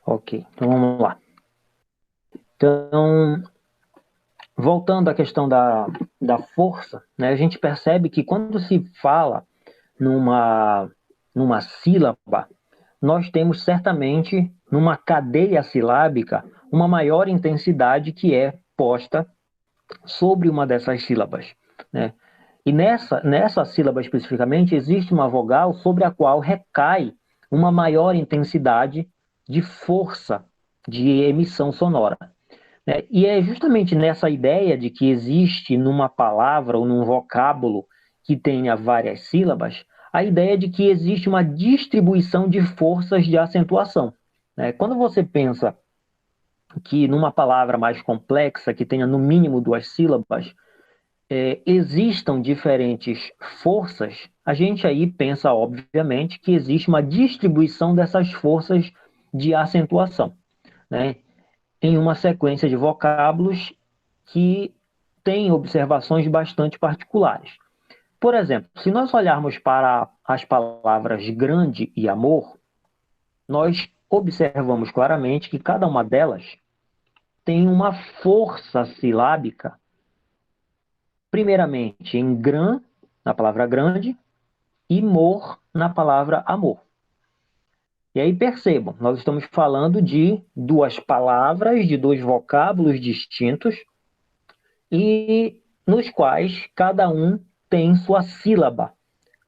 Ok, então vamos lá. Então, voltando à questão da força, né, a gente percebe que quando se fala numa sílaba, nós temos certamente, numa cadeia silábica, uma maior intensidade que é posta sobre uma dessas sílabas, né? E nessa sílaba especificamente, existe uma vogal sobre a qual recai uma maior intensidade de força de emissão sonora, né? E é justamente nessa ideia de que existe numa palavra ou num vocábulo que tenha várias sílabas, a ideia de que existe uma distribuição de forças de acentuação, né? Quando você pensa que numa palavra mais complexa, que tenha no mínimo duas sílabas, existam diferentes forças, a gente aí pensa, obviamente, que existe uma distribuição dessas forças de acentuação, né, em uma sequência de vocábulos que tem observações bastante particulares. Por exemplo, se nós olharmos para as palavras grande e amor, nós observamos claramente que cada uma delas tem uma força silábica, primeiramente em gran, na palavra grande, e mor na palavra amor. E aí percebam, nós estamos falando de duas palavras, de dois vocábulos distintos, e nos quais cada um tem sua sílaba,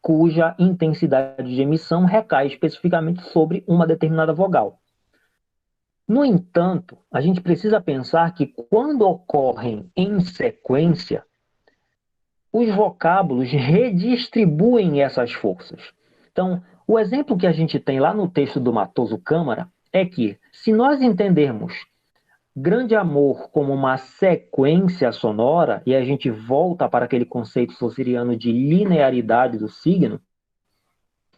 cuja intensidade de emissão recai especificamente sobre uma determinada vogal. No entanto, a gente precisa pensar que quando ocorrem em sequência, os vocábulos redistribuem essas forças. Então, o exemplo que a gente tem lá no texto do Matoso Câmara é que, se nós entendermos grande amor como uma sequência sonora, e a gente volta para aquele conceito saussuriano de linearidade do signo,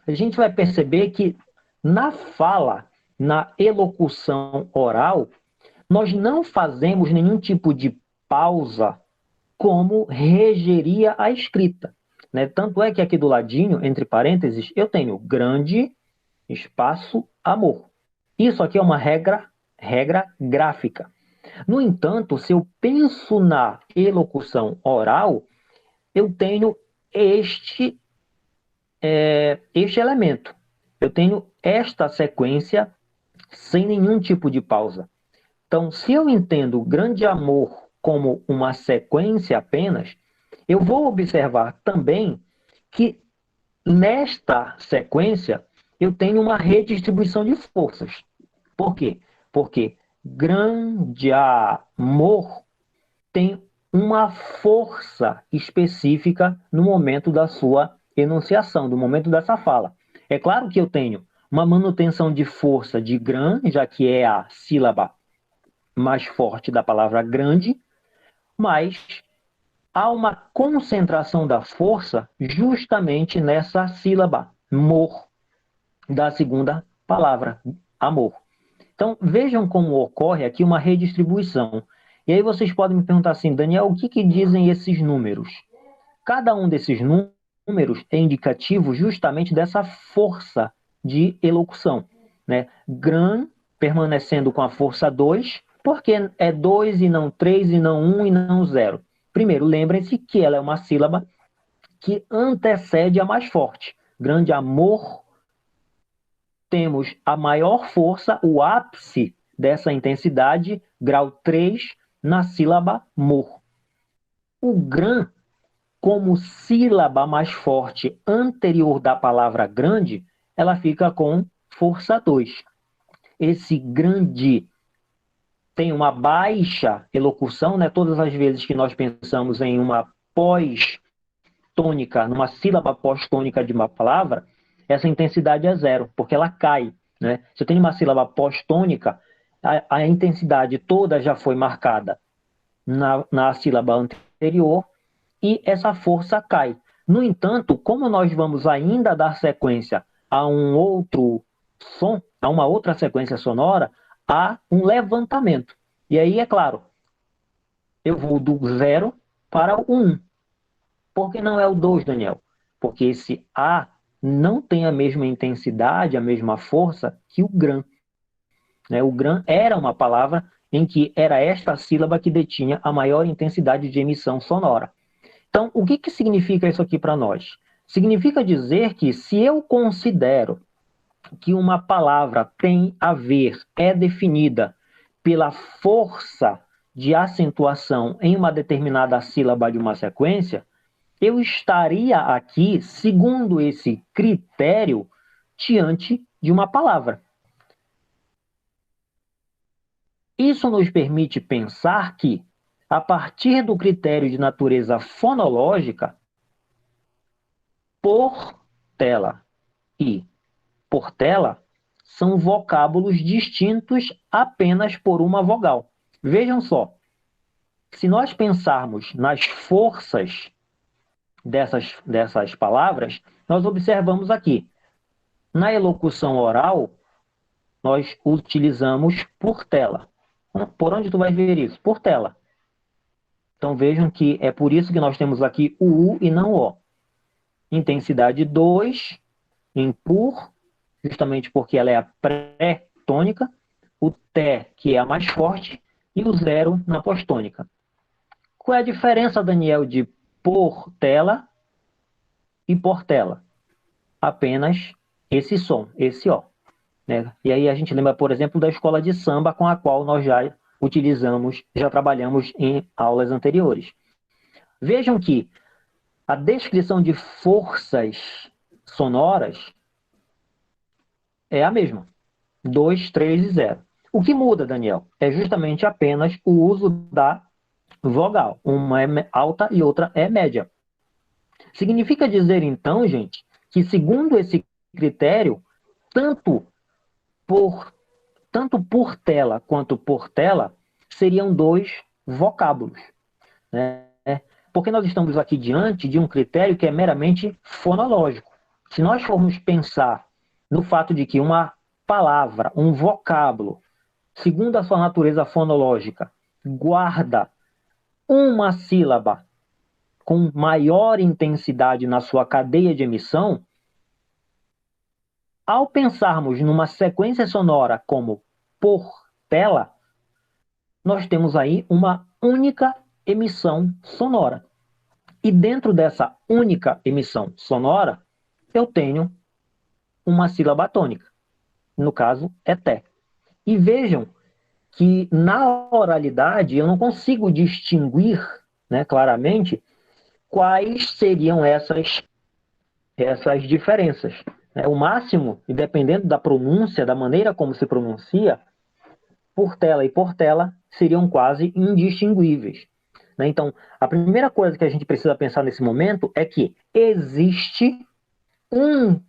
a gente vai perceber que na fala, na elocução oral, nós não fazemos nenhum tipo de pausa como regeria a escrita, né? Tanto é que aqui do ladinho, entre parênteses, eu tenho grande espaço amor. Isso aqui é uma regra gráfica. No entanto, se eu penso na elocução oral, eu tenho este elemento. Eu tenho esta sequência sem nenhum tipo de pausa. Então, se eu entendo o grande amor como uma sequência apenas, eu vou observar também que nesta sequência eu tenho uma redistribuição de forças. Por quê? Porque grande amor tem uma força específica no momento da sua enunciação, do momento dessa fala. É claro que eu tenho uma manutenção de força de gran, já que é a sílaba mais forte da palavra grande, mas há uma concentração da força justamente nessa sílaba, mor, da segunda palavra, amor. Então, vejam como ocorre aqui uma redistribuição. E aí vocês podem me perguntar assim, Daniel, o que dizem esses números? Cada um desses números é indicativo justamente dessa força de elocução, né? Gran permanecendo com a força 2, porque é 2 e não 3 e não 1 e não 0. Primeiro, lembrem-se que ela é uma sílaba que antecede a mais forte. Grande amor, temos a maior força, o ápice dessa intensidade, grau 3, na sílaba mor. O gran, como sílaba mais forte anterior da palavra grande, ela fica com força 2. Esse grande tem uma baixa elocução, né? Todas as vezes que nós pensamos em uma pós-tônica, numa sílaba pós-tônica de uma palavra, essa intensidade é zero, porque ela cai, né? Se eu tenho uma sílaba pós-tônica, a intensidade toda já foi marcada na sílaba anterior e essa força cai. No entanto, como nós vamos ainda dar sequência a um outro som, a uma outra sequência sonora, há um levantamento. E aí, é claro, eu vou do zero para o 1. Por que não é o 2, Daniel? Porque esse A não tem a mesma intensidade, a mesma força que o gran. né? O gran era uma palavra em que era esta sílaba que detinha a maior intensidade de emissão sonora. Então, o que, que significa isso aqui para nós? Significa dizer que se eu considero que uma palavra tem a ver, é definida pela força de acentuação em uma determinada sílaba de uma sequência, eu estaria aqui, segundo esse critério, diante de uma palavra. Isso nos permite pensar que, a partir do critério de natureza fonológica, portela e portela são vocábulos distintos apenas por uma vogal. Vejam só, se nós pensarmos nas forças dessas palavras, nós observamos aqui, na elocução oral, nós utilizamos portela. Por onde tu vai ver isso? Portela. Então vejam que é por isso que nós temos aqui o U e não o O. Intensidade 2 em por, justamente porque ela é a pré-tônica, o T, que é a mais forte, e o zero na pós-tônica. Qual é a diferença, Daniel, de portela e portela? Apenas esse som, esse O. Né? E aí a gente lembra, por exemplo, da escola de samba com a qual nós já utilizamos, já trabalhamos em aulas anteriores. Vejam que a descrição de forças sonoras é a mesma. 2, 3 e 0. O que muda, Daniel, é justamente apenas o uso da vogal. Uma é alta e outra é média. Significa dizer, então, gente, que segundo esse critério, tanto por, tanto por tela quanto por tela seriam dois vocábulos, né? Porque nós estamos aqui diante de um critério que é meramente fonológico. Se nós formos pensar no fato de que uma palavra, um vocábulo, segundo a sua natureza fonológica, guarda uma sílaba com maior intensidade na sua cadeia de emissão, ao pensarmos numa sequência sonora como portela, nós temos aí uma única emissão sonora. E dentro dessa única emissão sonora, eu tenho uma sílaba tônica. No caso, é té. E vejam que na oralidade eu não consigo distinguir, né, claramente quais seriam essas diferenças. O máximo, e dependendo da pronúncia, da maneira como se pronuncia, portela e portela seriam quase indistinguíveis. Então, a primeira coisa que a gente precisa pensar nesse momento é que existe um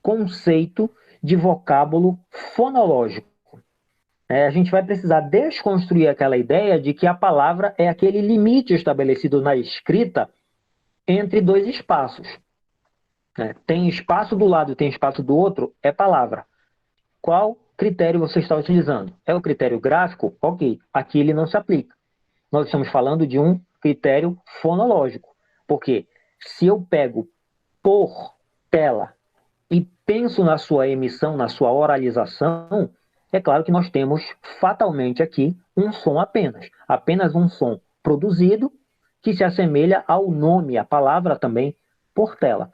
conceito de vocábulo fonológico. A gente vai precisar desconstruir aquela ideia de que a palavra é aquele limite estabelecido na escrita entre dois espaços. Tem espaço do lado e tem espaço do outro, é palavra. Qual critério você está utilizando? É o critério gráfico? Ok, aqui ele não se aplica. Nós estamos falando de um critério fonológico. Porque se eu pego por tela e penso na sua emissão, na sua oralização, é claro que nós temos fatalmente aqui um som apenas um som produzido que se assemelha ao nome, à palavra também, portela.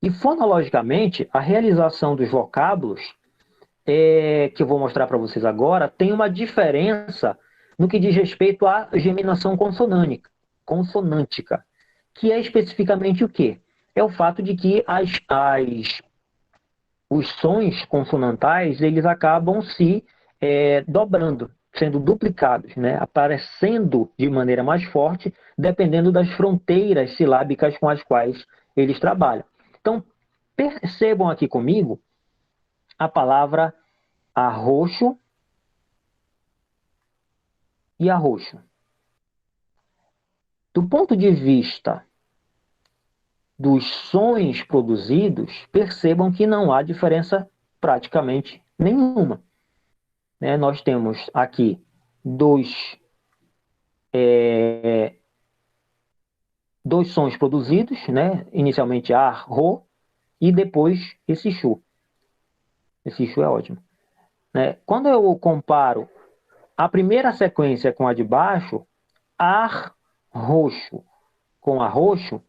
E fonologicamente, a realização dos vocábulos, que eu vou mostrar para vocês agora, tem uma diferença no que diz respeito à geminação consonântica, que é especificamente o quê? É o fato de que os sons consonantais eles acabam se dobrando, sendo duplicados, né? Aparecendo de maneira mais forte, dependendo das fronteiras silábicas com as quais eles trabalham. Então, percebam aqui comigo a palavra arroxo e arroxo. Do ponto de vista dos sons produzidos, percebam que não há diferença praticamente nenhuma. Nós temos aqui dois sons produzidos, inicialmente ar, ro, e depois esse chu. Esse chu é ótimo. né? Quando eu comparo a primeira sequência com a de baixo, ar roxo com arroxo,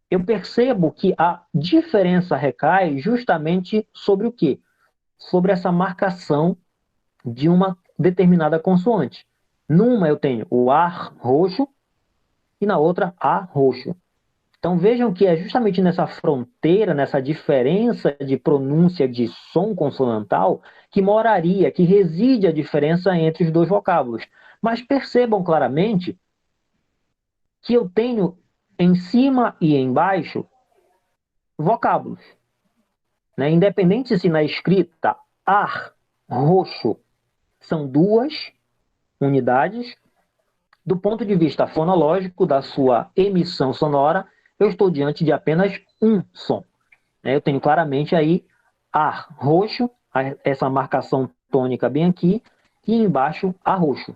eu percebo que a diferença recai justamente sobre o quê? Sobre essa marcação de uma determinada consoante. Numa eu tenho o ar roxo e na outra a roxo. Então vejam que é justamente nessa fronteira, nessa diferença de pronúncia de som consonantal, que moraria, que reside a diferença entre os dois vocábulos. Mas percebam claramente que eu tenho em cima e embaixo vocábulos, né? Independente se na escrita ar roxo são duas unidades, do ponto de vista fonológico, da sua emissão sonora, eu estou diante de apenas um som. Eu tenho claramente aí ar roxo, essa marcação tônica bem aqui, e embaixo ar roxo.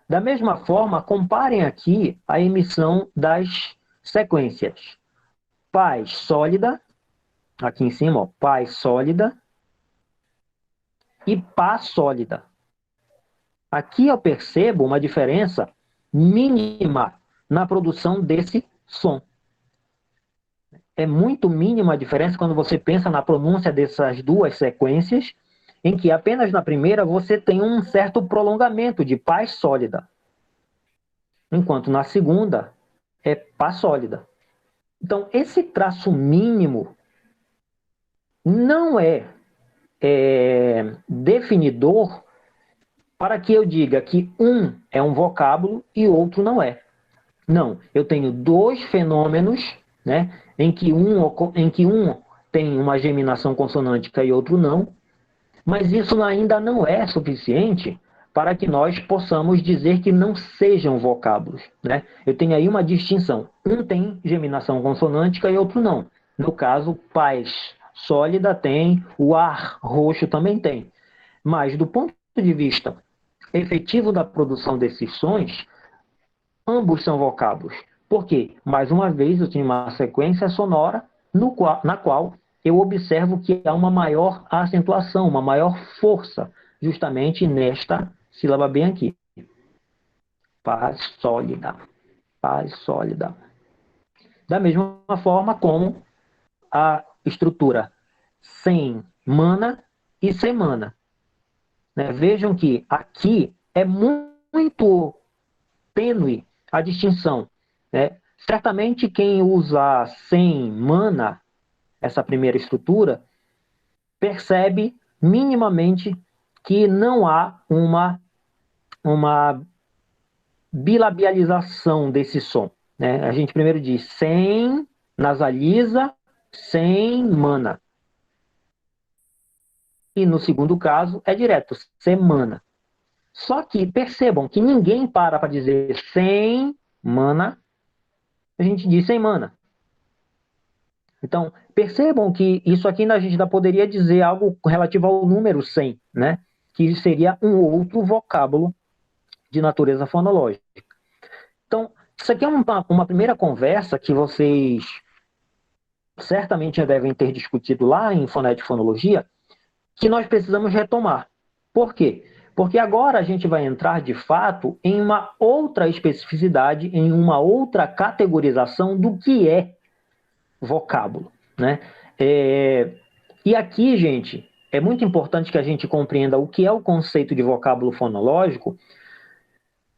Da mesma forma, comparem aqui a emissão das sequências. Paz sólida, aqui em cima, ó, paz sólida e pá sólida. Aqui eu percebo uma diferença mínima na produção desse som. É muito mínima a diferença quando você pensa na pronúncia dessas duas sequências, em que apenas na primeira você tem um certo prolongamento de paz sólida, enquanto na segunda é pá sólida. Então, esse traço mínimo não é definidor para que eu diga que um é um vocábulo e outro não é. Não, eu tenho dois fenômenos, né, em que um tem uma geminação consonântica e outro não, mas isso ainda não é suficiente para que nós possamos dizer que não sejam vocábulos, né? Eu tenho aí uma distinção. Um tem geminação consonântica e outro não. No caso, paz sólida tem, o ar roxo também tem. Mas do ponto de vista efetivo da produção desses sons, ambos são vocábulos. Por quê? Mais uma vez, eu tenho uma sequência sonora na qual eu observo que há uma maior acentuação, uma maior força, justamente nesta sílaba bem aqui. Paz sólida. Paz sólida. Da mesma forma como a estrutura sem mana e semana. Né? Vejam que aqui é muito tênue a distinção. Né? Certamente quem usa sem mana, essa primeira estrutura, percebe minimamente que não há uma bilabialização desse som. Né? A gente primeiro diz sem, nasaliza, sem mana. E no segundo caso é direto, semana. Só que percebam que ninguém para dizer sem mana, a gente diz sem mana. Então, percebam que isso aqui a gente ainda poderia dizer algo relativo ao número 100, né? Que seria um outro vocábulo de natureza fonológica. Então, isso aqui é uma primeira conversa que vocês certamente já devem ter discutido lá em Fonética e Fonologia, que nós precisamos retomar. Por quê? Porque agora a gente vai entrar, de fato, em uma outra especificidade, em uma outra categorização do que é vocábulo, né? E aqui, gente, é muito importante que a gente compreenda o que é o conceito de vocábulo fonológico,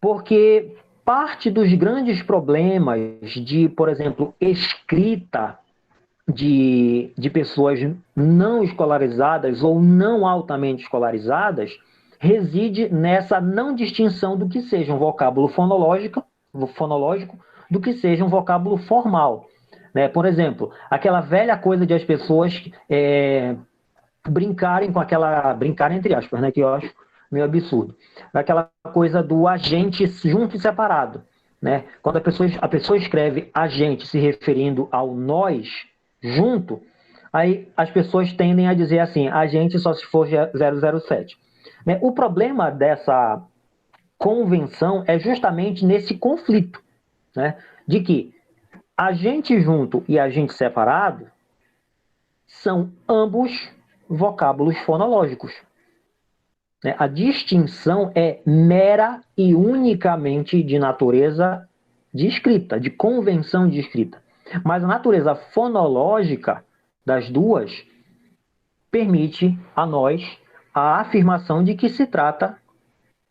porque parte dos grandes problemas de, por exemplo, escrita de pessoas não escolarizadas ou não altamente escolarizadas reside nessa não distinção do que seja um vocábulo fonológico do que seja um vocábulo formal. Né? Por exemplo, aquela velha coisa de as pessoas brincarem com aquela... Brincar entre aspas, né? Que eu acho meio absurdo. Aquela coisa do agente junto e separado. Né? Quando a pessoa escreve agente se referindo ao nós junto, aí as pessoas tendem a dizer assim, agente só se for 007. Né? O problema dessa convenção é justamente nesse conflito, né? De que agente junto e agente separado são ambos vocábulos fonológicos. né? A distinção é mera e unicamente de natureza de escrita, de convenção de escrita. Mas a natureza fonológica das duas permite a nós a afirmação de que se trata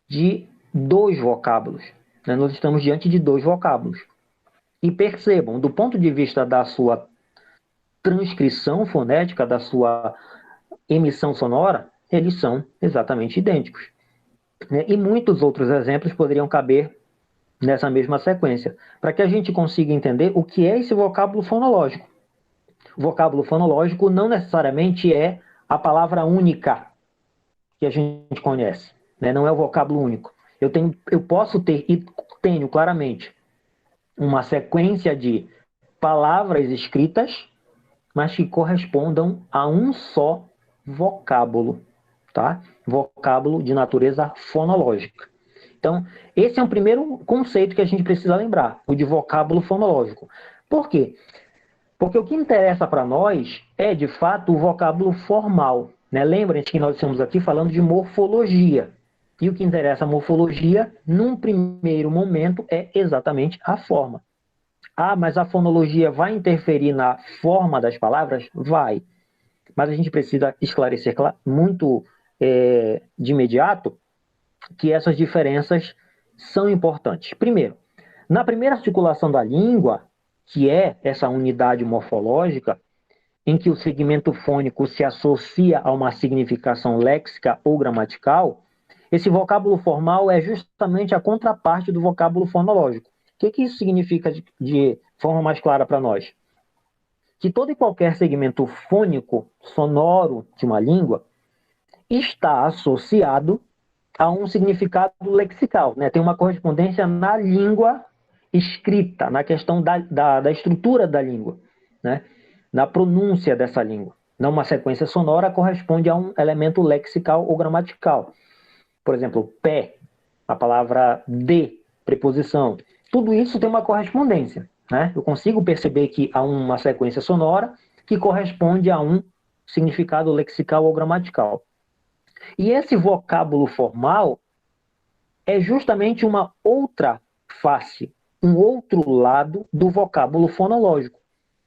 de dois vocábulos, né? Nós estamos diante de dois vocábulos. E percebam, do ponto de vista da sua transcrição fonética, da sua emissão sonora, eles são exatamente idênticos, né? E muitos outros exemplos poderiam caber nessa mesma sequência, para que a gente consiga entender o que é esse vocábulo fonológico. O vocábulo fonológico não necessariamente é a palavra única que a gente conhece, né? Não é o vocábulo único. Eu posso ter, e tenho claramente, uma sequência de palavras escritas, mas que correspondam a um só vocábulo, tá? Vocábulo de natureza fonológica. Então, esse é o primeiro conceito que a gente precisa lembrar, o de vocábulo fonológico. Por quê? Porque o que interessa para nós é, de fato, o vocábulo formal, né? Lembrem-se que nós estamos aqui falando de morfologia. E o que interessa a morfologia, num primeiro momento, é exatamente a forma. Ah, mas a fonologia vai interferir na forma das palavras? Vai. Mas a gente precisa esclarecer muito de imediato que essas diferenças são importantes. Primeiro, na primeira articulação da língua, que é essa unidade morfológica, em que o segmento fônico se associa a uma significação léxica ou gramatical, esse vocábulo formal é justamente a contraparte do vocábulo fonológico. O que isso significa de forma mais clara para nós? Que todo e qualquer segmento fônico, sonoro de uma língua, está associado a um significado lexical, né? Tem uma correspondência na língua escrita, na questão da estrutura da língua, né? Na pronúncia dessa língua. Não uma sequência sonora corresponde a um elemento lexical ou gramatical. Por exemplo, pé, a palavra de, preposição. Tudo isso tem uma correspondência, né? Eu consigo perceber que há uma sequência sonora que corresponde a um significado lexical ou gramatical. E esse vocábulo formal é justamente uma outra face, um outro lado do vocábulo fonológico,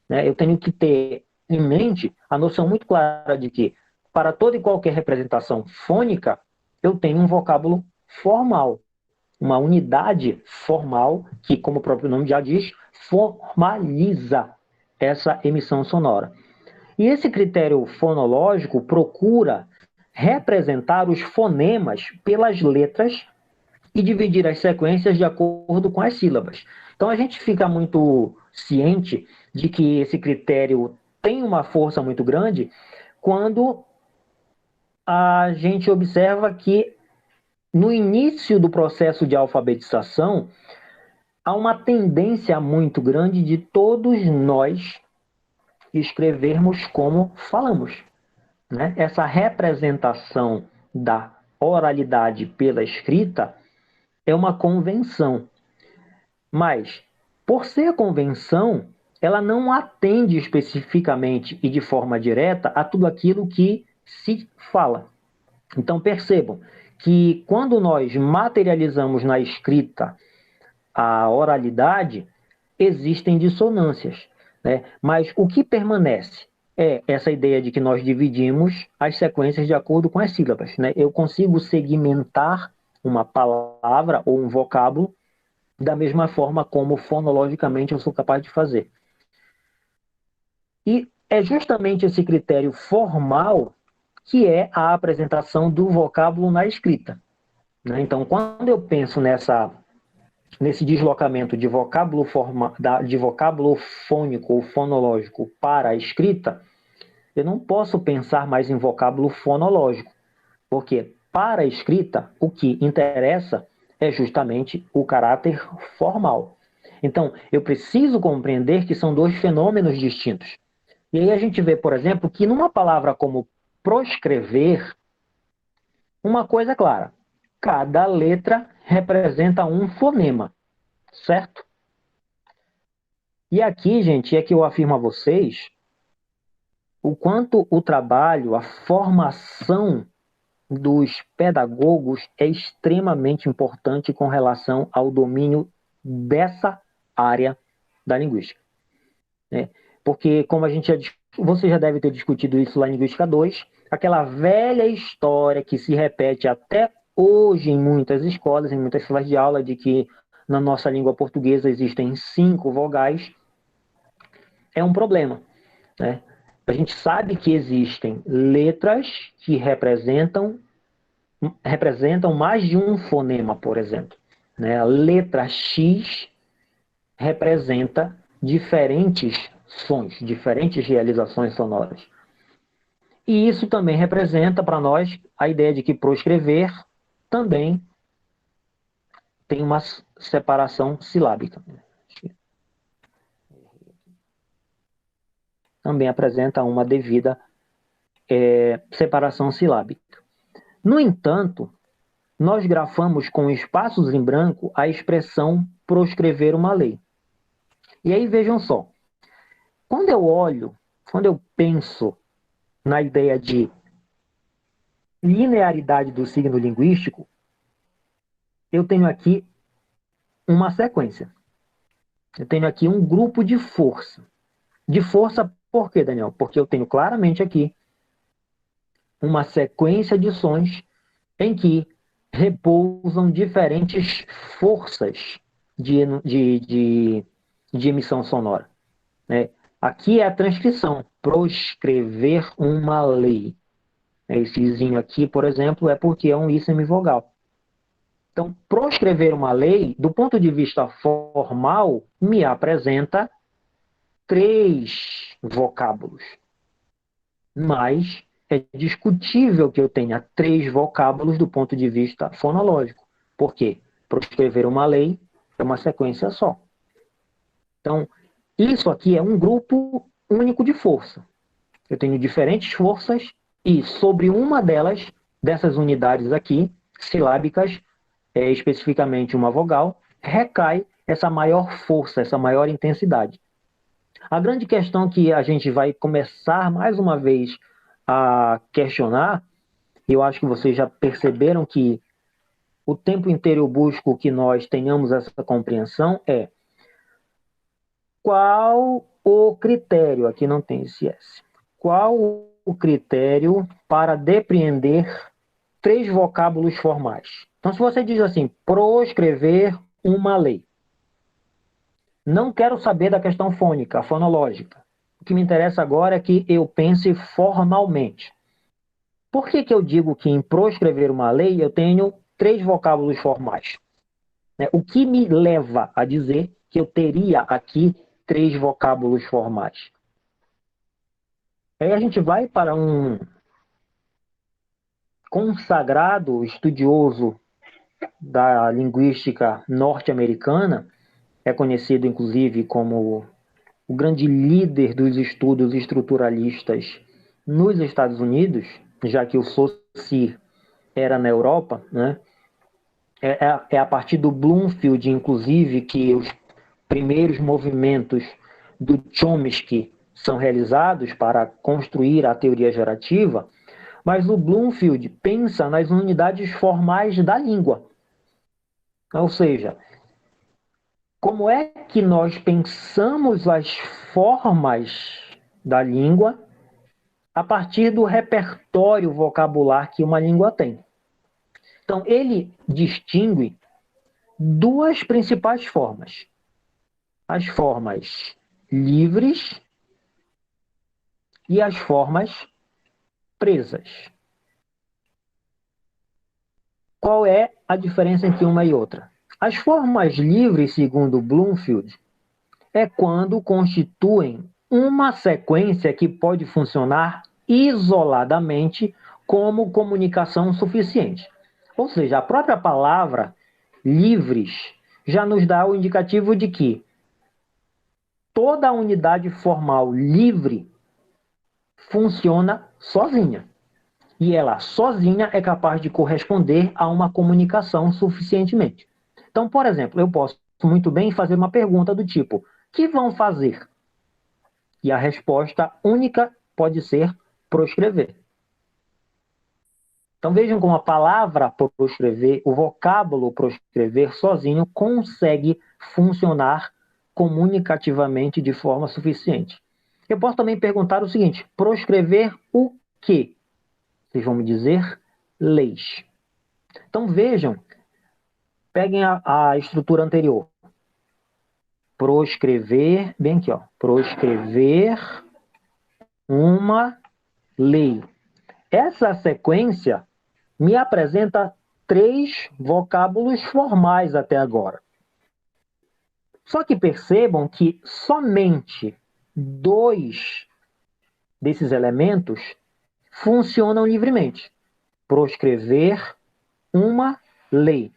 né? Eu tenho que ter em mente a noção muito clara de que, para toda e qualquer representação fônica, eu tenho um vocábulo formal, uma unidade formal que, como o próprio nome já diz, formaliza essa emissão sonora. E esse critério fonológico procura representar os fonemas pelas letras e dividir as sequências de acordo com as sílabas. Então a gente fica muito ciente de que esse critério tem uma força muito grande quando a gente observa que no início do processo de alfabetização há uma tendência muito grande de todos nós escrevermos como falamos, né? Essa representação da oralidade pela escrita é uma convenção. Mas, por ser convenção, ela não atende especificamente e de forma direta a tudo aquilo que se fala. Então, percebam que quando nós materializamos na escrita a oralidade, existem dissonâncias, né? Mas o que permanece é essa ideia de que nós dividimos as sequências de acordo com as sílabas, né? Eu consigo segmentar uma palavra ou um vocábulo da mesma forma como fonologicamente eu sou capaz de fazer. E é justamente esse critério formal que é a apresentação do vocábulo na escrita, né? Então, quando eu penso nesse deslocamento de de vocábulo fônico ou fonológico para a escrita, eu não posso pensar mais em vocábulo fonológico, porque para a escrita o que interessa é justamente o caráter formal. Então, eu preciso compreender que são dois fenômenos distintos. E aí a gente vê, por exemplo, que numa palavra como proscrever, uma coisa é clara: cada letra representa um fonema, certo? E aqui, gente, é que eu afirmo a vocês o quanto o trabalho, a formação dos pedagogos é extremamente importante com relação ao domínio dessa área da linguística, né? Porque, como você já deve ter discutido isso lá em Linguística 2, aquela velha história que se repete até hoje em muitas escolas, em muitas salas de aula, de que na nossa língua portuguesa existem 5 vogais, é um problema, né? A gente sabe que existem letras que representam mais de um fonema, por exemplo, né? A letra X representa diferentes sons, diferentes realizações sonoras. E isso também representa para nós a ideia de que proscrever também tem uma separação silábica. Também apresenta uma devida separação silábica. No entanto, nós grafamos com espaços em branco a expressão proscrever uma lei. E aí vejam só, quando eu penso na ideia de linearidade do signo linguístico, eu tenho aqui uma sequência. Eu tenho aqui um grupo de força. De força por quê, Daniel? Porque eu tenho claramente aqui uma sequência de sons em que repousam diferentes forças de emissão sonora, né? Aqui é a transcrição, proscrever uma lei. Esse izinho aqui, por exemplo, é porque é um i semivogal. Então, proscrever uma lei, do ponto de vista formal, me apresenta 3 vocábulos. Mas é discutível que eu tenha 3 vocábulos do ponto de vista fonológico. Por quê? Proscrever uma lei é uma sequência só. Então, isso aqui é um grupo único de força. Eu tenho diferentes forças e sobre uma dessas unidades aqui, silábicas, especificamente uma vogal, recai essa maior força, essa maior intensidade. A grande questão que a gente vai começar mais uma vez a questionar, e eu acho que vocês já perceberam que o tempo inteiro eu busco que nós tenhamos essa compreensão, é qual o critério, aqui não tem esse S, qual o critério para depreender 3 vocábulos formais? Então, se você diz assim, proscrever uma lei, não quero saber da questão fônica, fonológica. O que me interessa agora é que eu pense formalmente. Por que eu digo que em proscrever uma lei eu tenho 3 vocábulos formais? O que me leva a dizer que eu teria aqui 3 vocábulos formais? Aí a gente vai para um consagrado estudioso da linguística norte-americana, é conhecido inclusive como o grande líder dos estudos estruturalistas nos Estados Unidos, já que o Saussure era na Europa, né? É a partir do Bloomfield, inclusive, que os primeiros movimentos do Chomsky são realizados para construir a teoria gerativa, mas o Bloomfield pensa nas unidades formais da língua. Ou seja, como é que nós pensamos as formas da língua a partir do repertório vocabular que uma língua tem? Então, ele distingue 2 principais formas. As formas livres e as formas presas. Qual é a diferença entre uma e outra? As formas livres, segundo Bloomfield, é quando constituem uma sequência que pode funcionar isoladamente como comunicação suficiente. Ou seja, a própria palavra livres já nos dá o indicativo de que toda unidade formal livre funciona sozinha. E ela sozinha é capaz de corresponder a uma comunicação suficientemente. Então, por exemplo, eu posso muito bem fazer uma pergunta do tipo: que vão fazer? E a resposta única pode ser proscrever. Então vejam como a palavra proscrever, o vocábulo proscrever sozinho consegue funcionar comunicativamente de forma suficiente. Eu posso também perguntar o seguinte: proscrever o quê? Vocês vão me dizer leis. Então vejam, peguem a estrutura anterior. Proscrever, bem aqui, ó. Proscrever uma lei. Essa sequência me apresenta 3 vocábulos formais até agora. Só que percebam que somente 2 desses elementos funcionam livremente. Proscrever uma lei.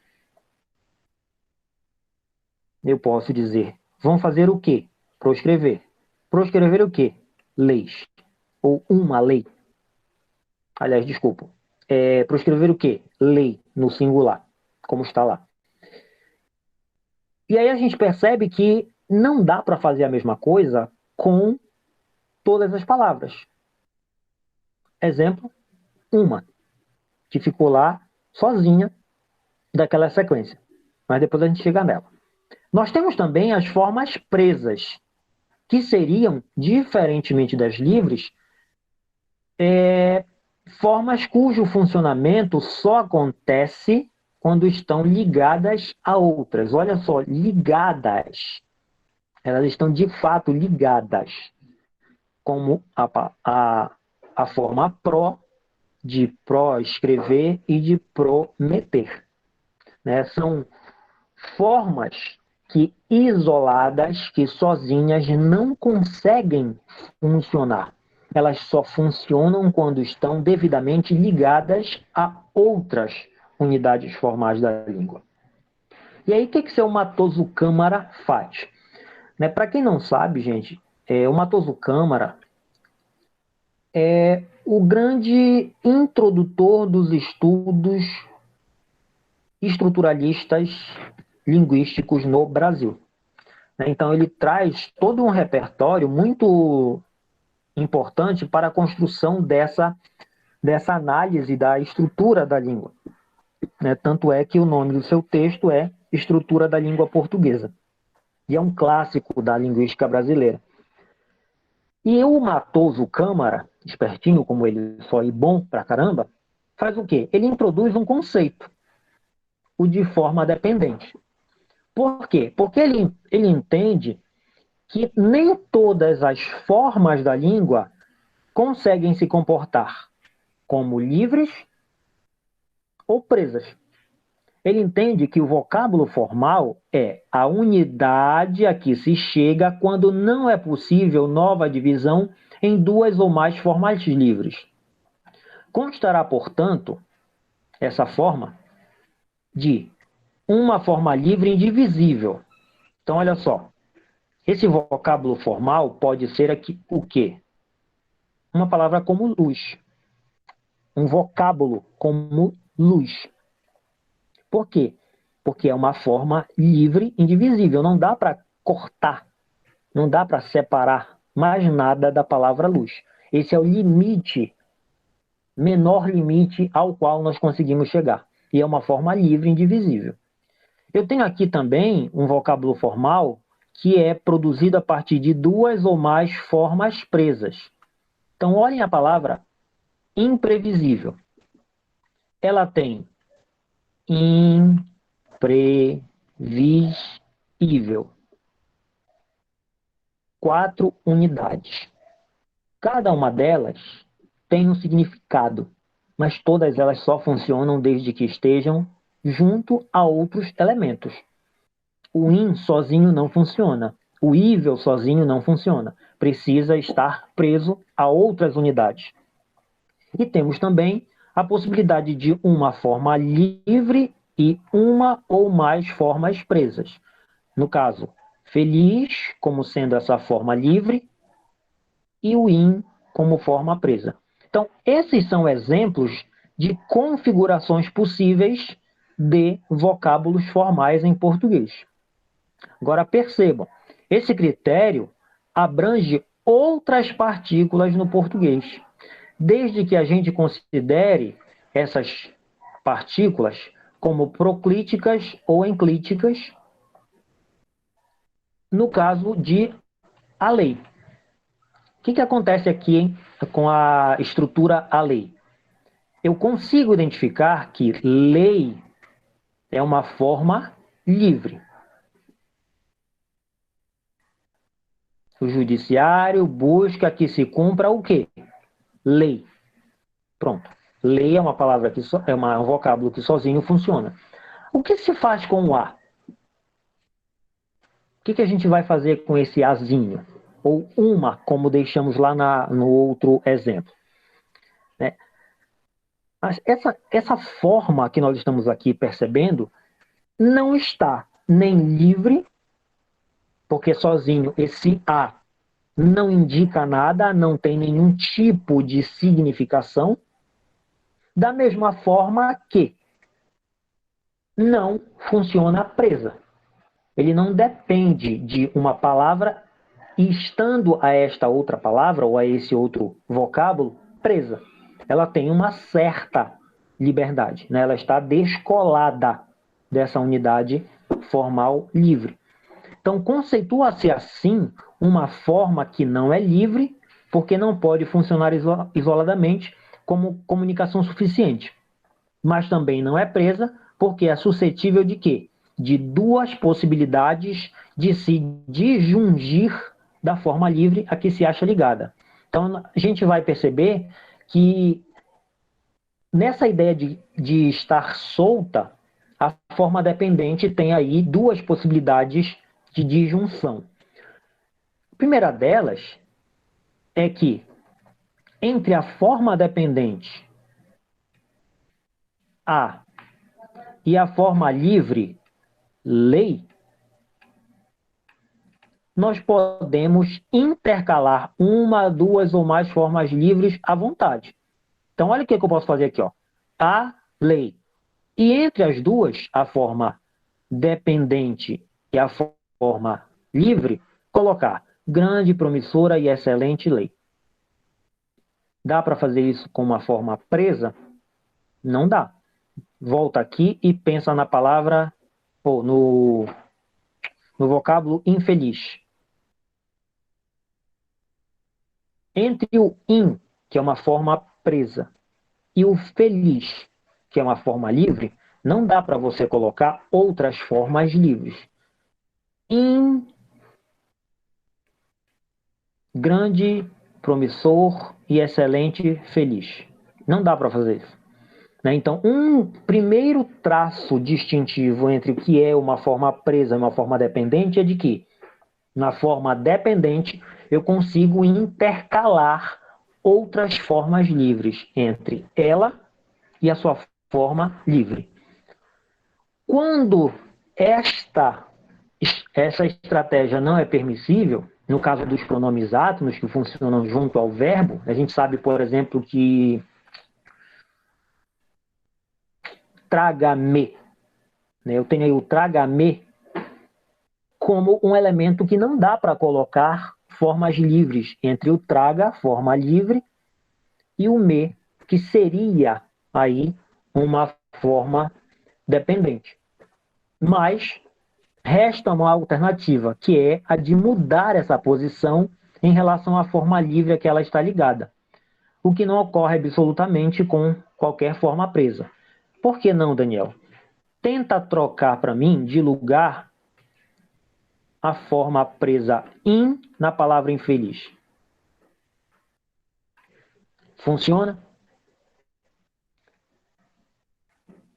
Eu posso dizer, vão fazer o quê? Proscrever. Proscrever o quê? Leis. Ou uma lei. Aliás, desculpa. Proscrever o quê? Lei, no singular, como está lá. E aí a gente percebe que não dá para fazer a mesma coisa com todas as palavras. Exemplo, uma, que ficou lá sozinha daquela sequência. Mas depois a gente chega nela. Nós temos também as formas presas, que seriam, diferentemente das livres, formas cujo funcionamento só acontece quando estão ligadas a outras. Olha só, ligadas. Elas estão de fato ligadas, como a forma pró, de proscrever e de prometer. Né? São formas que isoladas, que sozinhas não conseguem funcionar. Elas só funcionam quando estão devidamente ligadas a outras unidades formais da língua. E aí, o que seu Matoso Câmara faz? Né? Para quem não sabe, gente, o Matoso Câmara é o grande introdutor dos estudos estruturalistas linguísticos no Brasil. Então, ele traz todo um repertório muito importante para a construção dessa análise da estrutura da língua. Tanto é que o nome do seu texto é Estrutura da Língua Portuguesa. E é um clássico da linguística brasileira. E o Matoso Câmara, espertinho como ele só e bom pra caramba, faz o quê? Ele introduz um conceito, o de forma dependente. Por quê? Porque ele entende que nem todas as formas da língua conseguem se comportar como livres ou presas. Ele entende que o vocábulo formal é a unidade a que se chega quando não é possível nova divisão em 2 ou mais formas livres. Constará, portanto, essa forma de uma forma livre indivisível. Então, olha só, esse vocábulo formal pode ser aqui o quê? Uma palavra como luz. Um vocábulo como luz. Por quê? Porque é uma forma livre, indivisível. Não dá para cortar, não dá para separar mais nada da palavra luz. Esse é o limite, menor limite ao qual nós conseguimos chegar. E é uma forma livre, indivisível. Eu tenho aqui também um vocábulo formal que é produzido a partir de 2 ou mais formas presas. Então, olhem a palavra imprevisível. Ela tem imprevisível. 4 unidades. Cada uma delas tem um significado, mas todas elas só funcionam desde que estejam junto a outros elementos. O in sozinho não funciona. O ível sozinho não funciona. Precisa estar preso a outras unidades. E temos também a possibilidade de uma forma livre e uma ou mais formas presas. No caso, feliz como sendo essa forma livre e o in como forma presa. Então, esses são exemplos de configurações possíveis de vocábulos formais em português. Agora, percebam, esse critério abrange outras partículas no português, desde que a gente considere essas partículas como proclíticas ou enclíticas, no caso de a lei. O que acontece aqui com a estrutura a lei? Eu consigo identificar que lei é uma forma livre. O judiciário busca que se cumpra o quê? Lei. Pronto. Lei é uma palavra que é um vocábulo que sozinho funciona. O que se faz com o A? O que a gente vai fazer com esse azinho? Ou uma, como deixamos lá no outro exemplo. Né? Mas essa forma que nós estamos aqui percebendo não está nem livre, porque sozinho esse A não indica nada, não tem nenhum tipo de significação, da mesma forma que não funciona presa. Ele não depende de uma palavra e estando a esta outra palavra ou a esse outro vocábulo presa. Ela tem uma certa liberdade, né? Ela está descolada dessa unidade formal livre. Então, conceitua-se assim uma forma que não é livre, porque não pode funcionar isoladamente como comunicação suficiente. Mas também não é presa, porque é suscetível de quê? De duas possibilidades de se disjungir da forma livre a que se acha ligada. Então, a gente vai perceber que nessa ideia de estar solta, a forma dependente tem aí duas possibilidades de disjunção. A primeira delas é que entre a forma dependente A e a forma livre lei, nós podemos intercalar uma, duas ou mais formas livres à vontade. Então, olha o que eu posso fazer aqui. Ó. A lei. E entre as duas, a forma dependente e a forma livre, colocar grande, promissora e excelente lei. Dá para fazer isso com uma forma presa? Não dá. Volta aqui e pensa na palavra, ou no vocábulo infeliz. Entre o in, que é uma forma presa, e o feliz, que é uma forma livre, não dá para você colocar outras formas livres. In, grande, promissor e excelente, feliz. Não dá para fazer isso. Né? Então, um primeiro traço distintivo entre o que é uma forma presa e uma forma dependente é de que, na forma dependente, eu consigo intercalar outras formas livres entre ela e a sua forma livre. Quando essa estratégia não é permissível, no caso dos pronomes átonos que funcionam junto ao verbo, a gente sabe, por exemplo, que traga-me, né? Eu tenho aí o traga-me como um elemento que não dá para colocar formas livres entre o traga, forma livre, e o me, que seria aí uma forma dependente. Mas resta uma alternativa, que é a de mudar essa posição em relação à forma livre a que ela está ligada, o que não ocorre absolutamente com qualquer forma presa. Por que não, Daniel? Tenta trocar para mim de lugar a forma presa in na palavra infeliz. Funciona?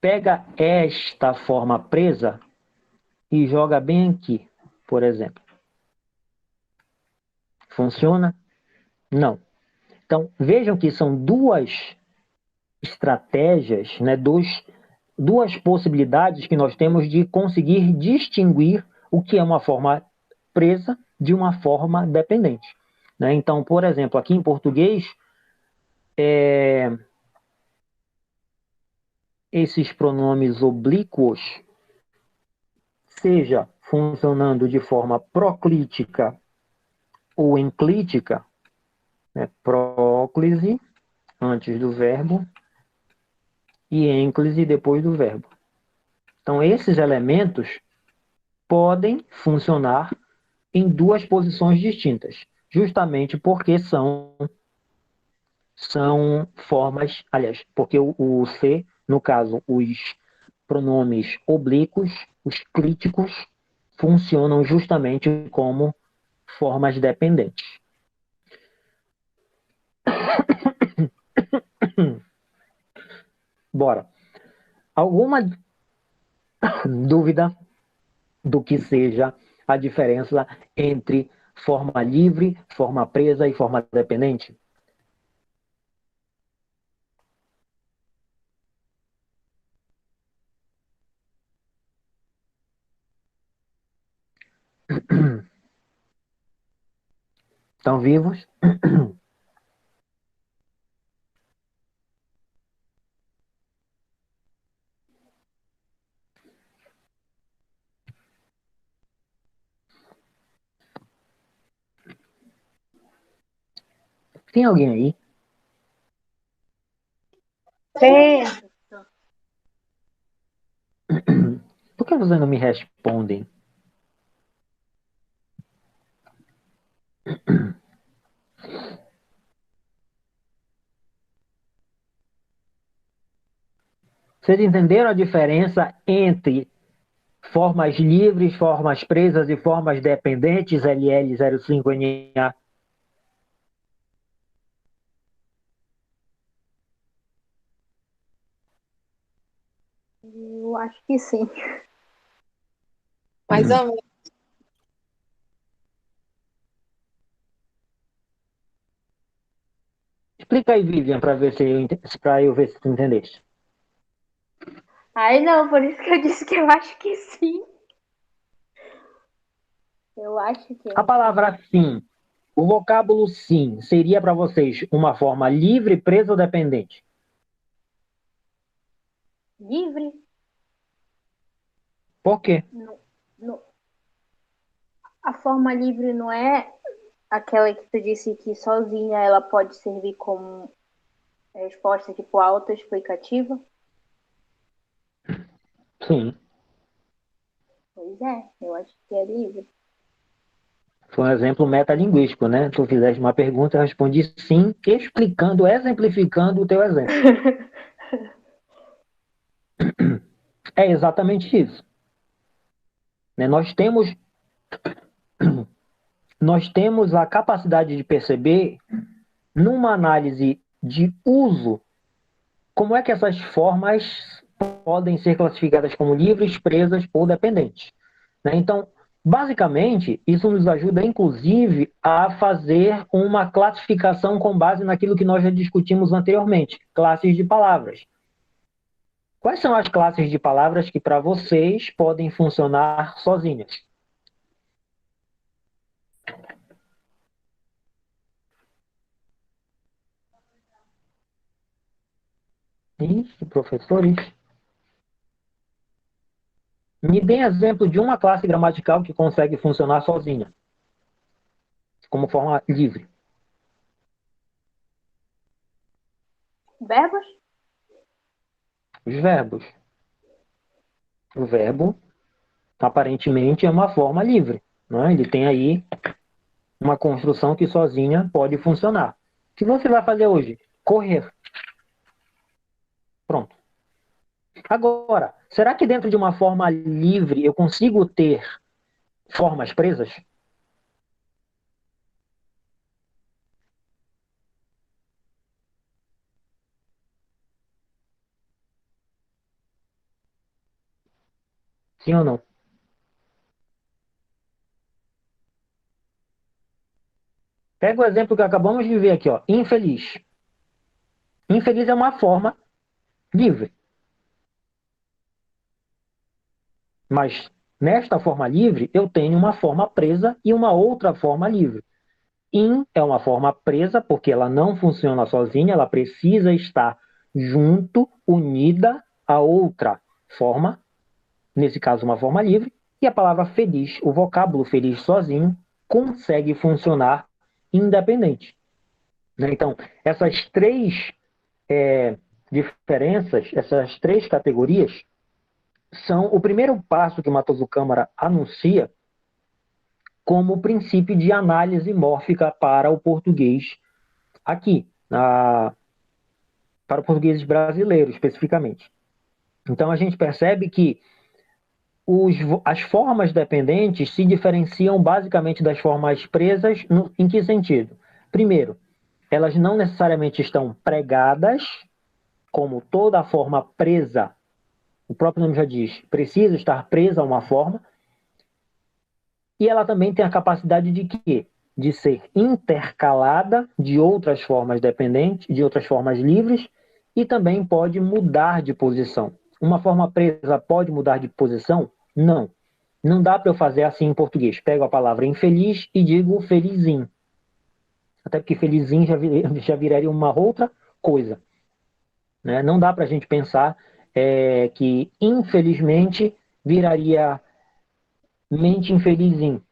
Pega esta forma presa e joga bem aqui, por exemplo. Funciona? Não. Então, vejam que são duas estratégias, né, duas possibilidades que nós temos de conseguir distinguir o que é uma forma presa de uma forma dependente. Né? Então, por exemplo, aqui em português, esses pronomes oblíquos, seja funcionando de forma proclítica ou enclítica, né? Próclise, antes do verbo, e ênclise depois do verbo. Então, esses elementos podem funcionar em duas posições distintas, justamente porque são formas, aliás, porque o ser, no caso, os pronomes oblíquos, os críticos, funcionam justamente como formas dependentes. Bora. Alguma dúvida do que seja a diferença entre forma livre, forma presa e forma dependente? Estão vivos? Tem alguém aí? Sim. Por que vocês não me respondem? Vocês entenderam a diferença entre formas livres, formas presas e formas dependentes, LL05NA? Eu acho que sim. Mais ou menos. Explica aí, Vivian, para eu ver se tu entendeste. Ai, não, por isso que eu disse que eu acho que sim. Eu acho que A é. palavra sim, o vocábulo sim, seria para vocês uma forma livre, presa ou dependente? Livre? Por quê? No, no, a forma livre não é aquela que tu disse que sozinha ela pode servir como resposta tipo autoexplicativa? Sim. Pois é, eu acho que é livre. Foi um exemplo metalinguístico, né? Tu fizeste uma pergunta, eu respondi sim, explicando, exemplificando o teu exemplo. É exatamente isso. Né? Nós temos a capacidade de perceber, numa análise de uso, como é que essas formas podem ser classificadas como livres, presas ou dependentes. Né? Então, basicamente, isso nos ajuda, inclusive, a fazer uma classificação com base naquilo que nós já discutimos anteriormente, classes de palavras. Quais são as classes de palavras que, para vocês, podem funcionar sozinhas? Ixi, professores, me dê exemplo de uma classe gramatical que consegue funcionar sozinha, como forma livre. Verbos? Os verbos. O verbo, aparentemente, é uma forma livre. Não é? Ele tem aí uma construção que sozinha pode funcionar. O que você vai fazer hoje? Correr. Pronto. Agora, será que dentro de uma forma livre eu consigo ter formas presas? Sim ou não? Pega o exemplo que acabamos de ver aqui, ó. Infeliz. Infeliz é uma forma livre. Mas nesta forma livre, eu tenho uma forma presa e uma outra forma livre. In é uma forma presa, porque ela não funciona sozinha, ela precisa estar junto, unida a outra forma, nesse caso, uma forma livre. E a palavra feliz, o vocábulo feliz sozinho, consegue funcionar independente. Né? Então, essas três diferenças, essas três categorias, são o primeiro passo que o Matoso Câmara anuncia como princípio de análise mórfica para o português aqui, para o português brasileiro, especificamente. Então, a gente percebe que as formas dependentes se diferenciam basicamente das formas presas em que sentido? Primeiro, elas não necessariamente estão pregadas, como toda forma presa, o próprio nome já diz, precisa estar presa a uma forma, e ela também tem a capacidade de quê? De ser intercalada de outras formas dependentes, de outras formas livres, e também pode mudar de posição. Uma forma presa pode mudar de posição? Não. Não dá para eu fazer assim em português. Pego a palavra infeliz e digo felizinho. Até porque felizinho já viraria uma outra coisa. Né? Não dá para a gente pensar que infelizmente viraria mente infelizinho.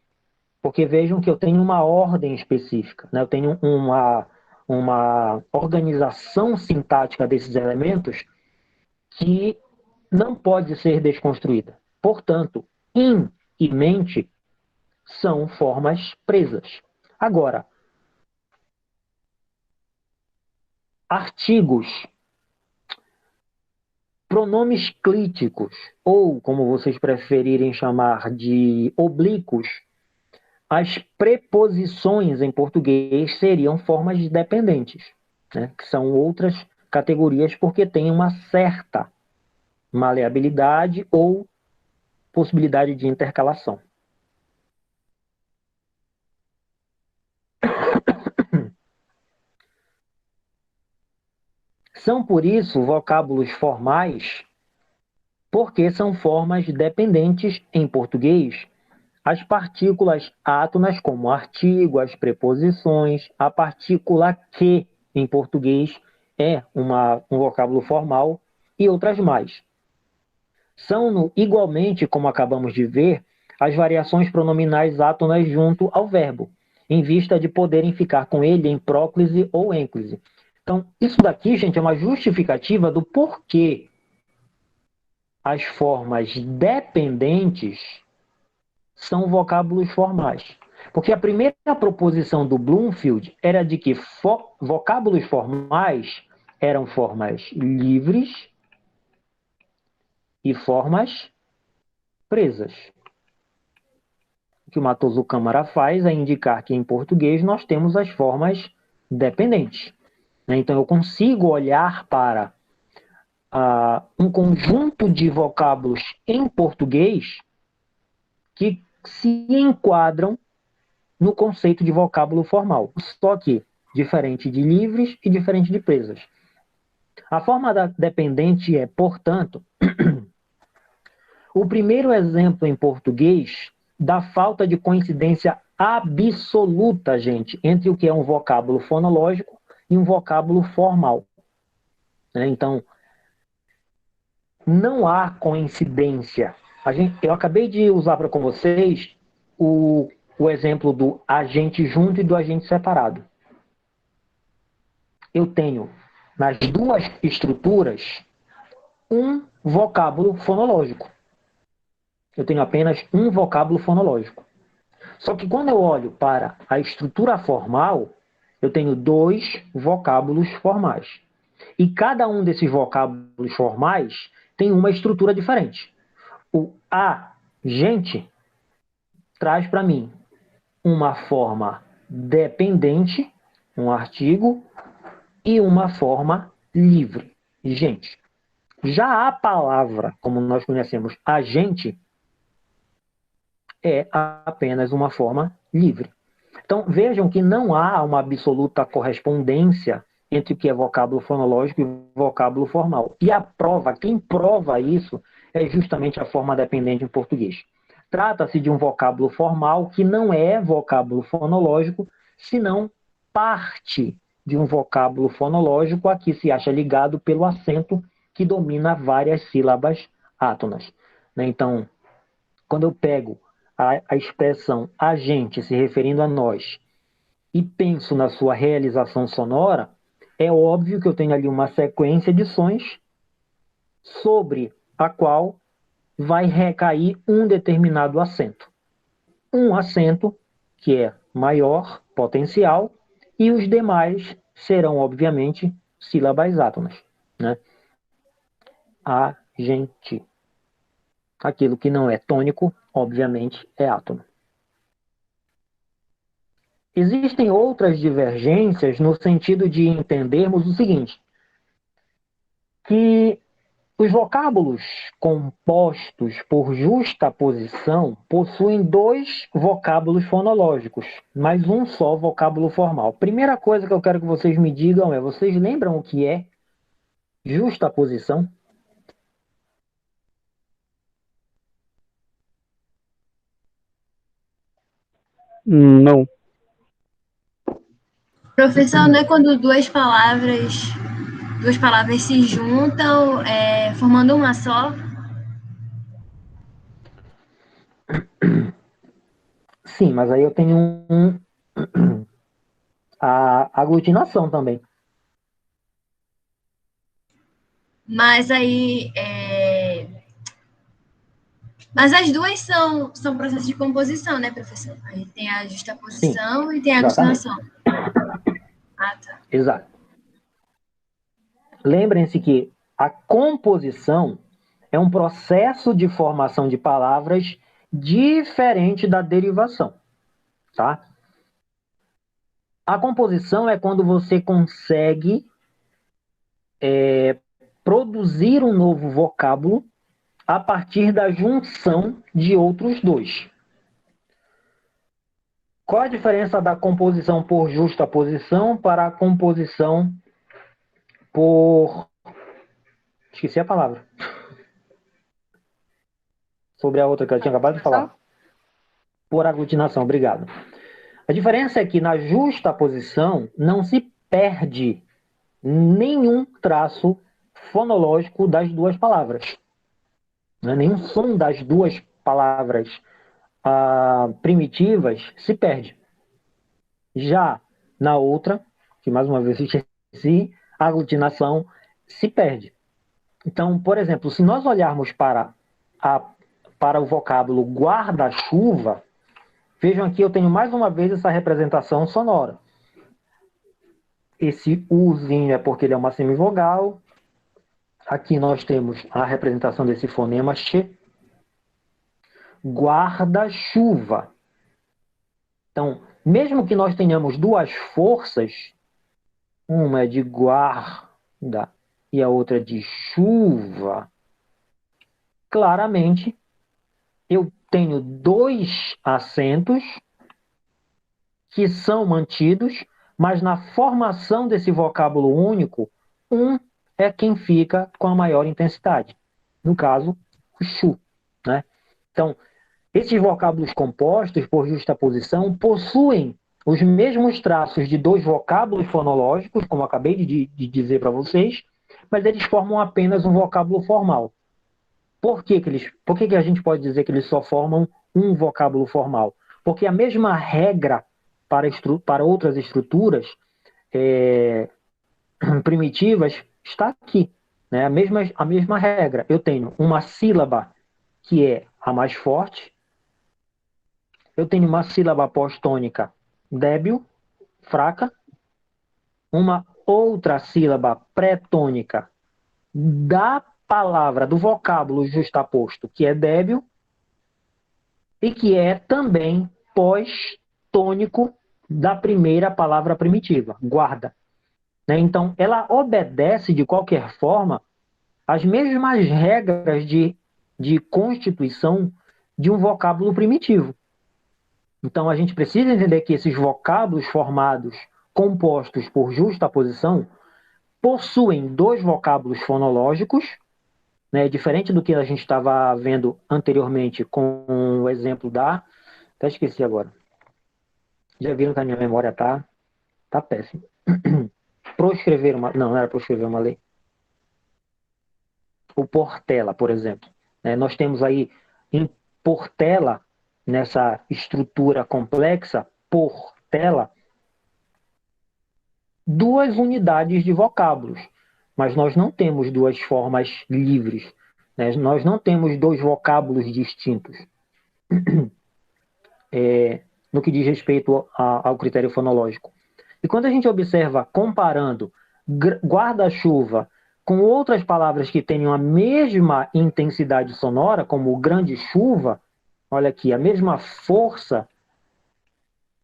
Porque vejam que eu tenho uma ordem específica. Né? Eu tenho uma organização sintática desses elementos que não pode ser desconstruída. Portanto, in e mente são formas presas. Agora, artigos, pronomes clíticos, ou, como vocês preferirem chamar de oblíquos, as preposições em português seriam formas dependentes, né? Que são outras categorias porque têm uma certa maleabilidade ou possibilidade de intercalação. São, por isso, vocábulos formais, porque são formas dependentes em português. As partículas átonas, como artigo, as preposições, a partícula que, em português, é um vocábulo formal, e outras mais. São, igualmente, como acabamos de ver, as variações pronominais átonas junto ao verbo, em vista de poderem ficar com ele em próclise ou ênclise. Então, isso daqui, gente, é uma justificativa do porquê as formas dependentes são vocábulos formais. Porque a primeira proposição do Bloomfield era de que vocábulos formais eram formas livres e formas presas. O que o Matoso Câmara faz é indicar que em português nós temos as formas dependentes. Então eu consigo olhar para um conjunto de vocábulos em português que se enquadram no conceito de vocábulo formal, só que diferente de livres e diferente de presas. A forma dependente é, portanto, o primeiro exemplo em português da falta de coincidência absoluta, gente, entre o que é um vocábulo fonológico e um vocábulo formal. Então, não há coincidência. Eu acabei de usar com vocês o exemplo do agente junto e do agente separado. Eu tenho, nas duas estruturas, um vocábulo fonológico. Eu tenho apenas um vocábulo fonológico. Só que quando eu olho para a estrutura formal, eu tenho dois vocábulos formais. E cada um desses vocábulos formais tem uma estrutura diferente. O agente traz para mim uma forma dependente, um artigo, e uma forma livre. Gente, já a palavra, como nós conhecemos, agente, é apenas uma forma livre. Então, vejam que não há uma absoluta correspondência entre o que é vocábulo fonológico e vocábulo formal. E a prova, quem prova isso, é justamente a forma dependente em português. Trata-se de um vocábulo formal que não é vocábulo fonológico, senão parte de um vocábulo fonológico a que se acha ligado pelo acento que domina várias sílabas átonas. Então, quando eu pego a expressão agente se referindo a nós e penso na sua realização sonora, é óbvio que eu tenho ali uma sequência de sons sobre a qual vai recair um determinado acento. Um acento que é maior, potencial, e os demais serão, obviamente, sílabas átonas, né? A, gente. Aquilo que não é tônico, obviamente, é átono. Existem outras divergências no sentido de entendermos o seguinte, que os vocábulos compostos por justaposição possuem dois vocábulos fonológicos, mas um só vocábulo formal. Primeira coisa que eu quero que vocês me digam é, vocês lembram o que é justaposição? Não. Professor, não é quando duas palavras se juntam, formando uma só? Sim, mas aí eu tenho a aglutinação também. Mas aí. Mas as duas são processos de composição, né, professor? Aí tem a justaposição. Sim, e tem a aglutinação. Ah, tá. Exato. Lembrem-se que a composição é um processo de formação de palavras diferente da derivação, tá? A composição é quando você consegue produzir um novo vocábulo a partir da junção de outros dois. Qual a diferença da composição por justaposição para a composição por... Esqueci a palavra. Sobre a outra que eu tinha acabado de falar. Por aglutinação, obrigado. A diferença é que na justaposição não se perde nenhum traço fonológico das duas palavras. Nenhum som das duas palavras primitivas se perde. Já na outra, que mais uma vez esqueci, a aglutinação se perde. Então, por exemplo, se nós olharmos para o vocábulo guarda-chuva, vejam aqui, eu tenho mais uma vez essa representação sonora. Esse Uzinho é porque ele é uma semivogal. Aqui nós temos a representação desse fonema X. Guarda-chuva. Então, mesmo que nós tenhamos duas forças, uma é de guarda e a outra é de chuva, claramente eu tenho dois acentos que são mantidos, mas na formação desse vocábulo único, um é quem fica com a maior intensidade. No caso, o chu, né? Então, esses vocábulos compostos por justaposição possuem os mesmos traços de dois vocábulos fonológicos, como eu acabei de dizer para vocês, mas eles formam apenas um vocábulo formal. Por que a gente pode dizer que eles só formam um vocábulo formal? Porque a mesma regra para outras estruturas primitivas está aqui, né? A mesma regra. Eu tenho uma sílaba que é a mais forte, eu tenho uma sílaba pós-tônica débil, fraca, uma outra sílaba pré-tônica da palavra, do vocábulo justaposto, que é débil, e que é também pós-tônico da primeira palavra primitiva, guarda. Então, ela obedece, de qualquer forma, às mesmas regras de constituição de um vocábulo primitivo. Então, a gente precisa entender que esses vocábulos formados, compostos por justaposição, possuem dois vocábulos fonológicos, né, diferente do que a gente estava vendo anteriormente com o exemplo da... Até esqueci agora. Já viram que a minha memória tá péssima. Proscrever uma... Não era proscrever uma lei. O Portela, por exemplo. Nós temos aí em Portela, nessa estrutura complexa, Portela, duas unidades de vocábulos, mas nós não temos duas formas livres, né? Nós não temos dois vocábulos distintos. No que diz respeito ao critério fonológico. E quando a gente observa comparando guarda-chuva com outras palavras que tenham a mesma intensidade sonora, como grande chuva, olha aqui, a mesma força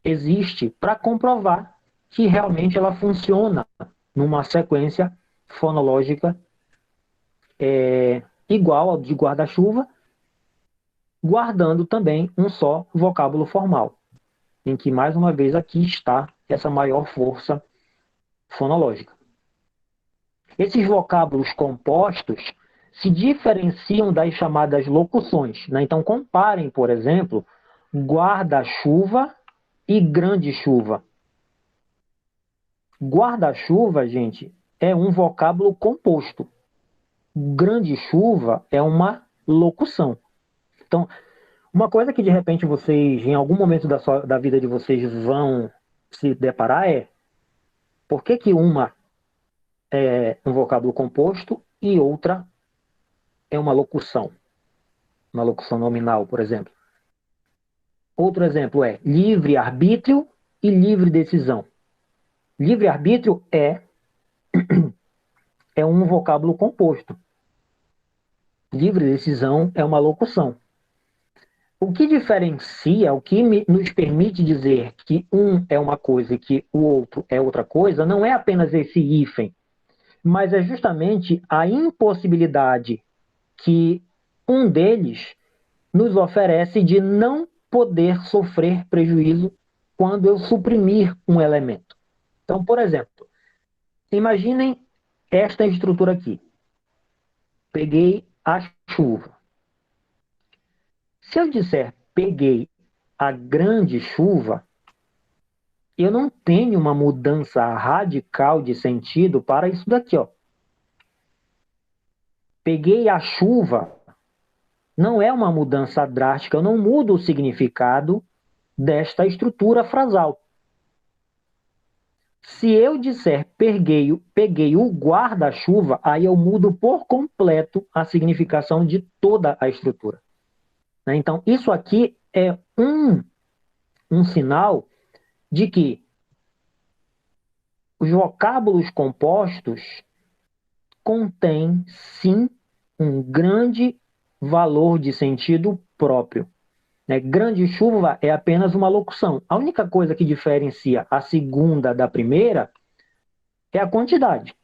existe para comprovar que realmente ela funciona numa sequência fonológica igual ao de guarda-chuva, guardando também um só vocábulo formal, em que, mais uma vez, aqui está essa maior força fonológica. Esses vocábulos compostos se diferenciam das chamadas locuções, né? Então, comparem, por exemplo, guarda-chuva e grande chuva. Guarda-chuva, gente, é um vocábulo composto. Grande chuva é uma locução. Então, uma coisa que de repente vocês, em algum momento da vida de vocês, vão se deparar é por que uma é um vocábulo composto e outra é uma locução nominal, por exemplo. Outro exemplo é livre-arbítrio e livre decisão. Livre-arbítrio é um vocábulo composto. Livre decisão é uma locução. O que diferencia, o que nos permite dizer que um é uma coisa e que o outro é outra coisa, não é apenas esse hífen, mas é justamente a impossibilidade que um deles nos oferece de não poder sofrer prejuízo quando eu suprimir um elemento. Então, por exemplo, imaginem esta estrutura aqui. Peguei a chuva. Se eu disser peguei a grande chuva, eu não tenho uma mudança radical de sentido para isso daqui, ó. Peguei a chuva não é uma mudança drástica, eu não mudo o significado desta estrutura frasal. Se eu disser peguei o guarda-chuva, aí eu mudo por completo a significação de toda a estrutura. Então, isso aqui é um sinal de que os vocábulos compostos contêm, sim, um grande valor de sentido próprio. Grande chuva é apenas uma locução. A única coisa que diferencia a segunda da primeira é a quantidade.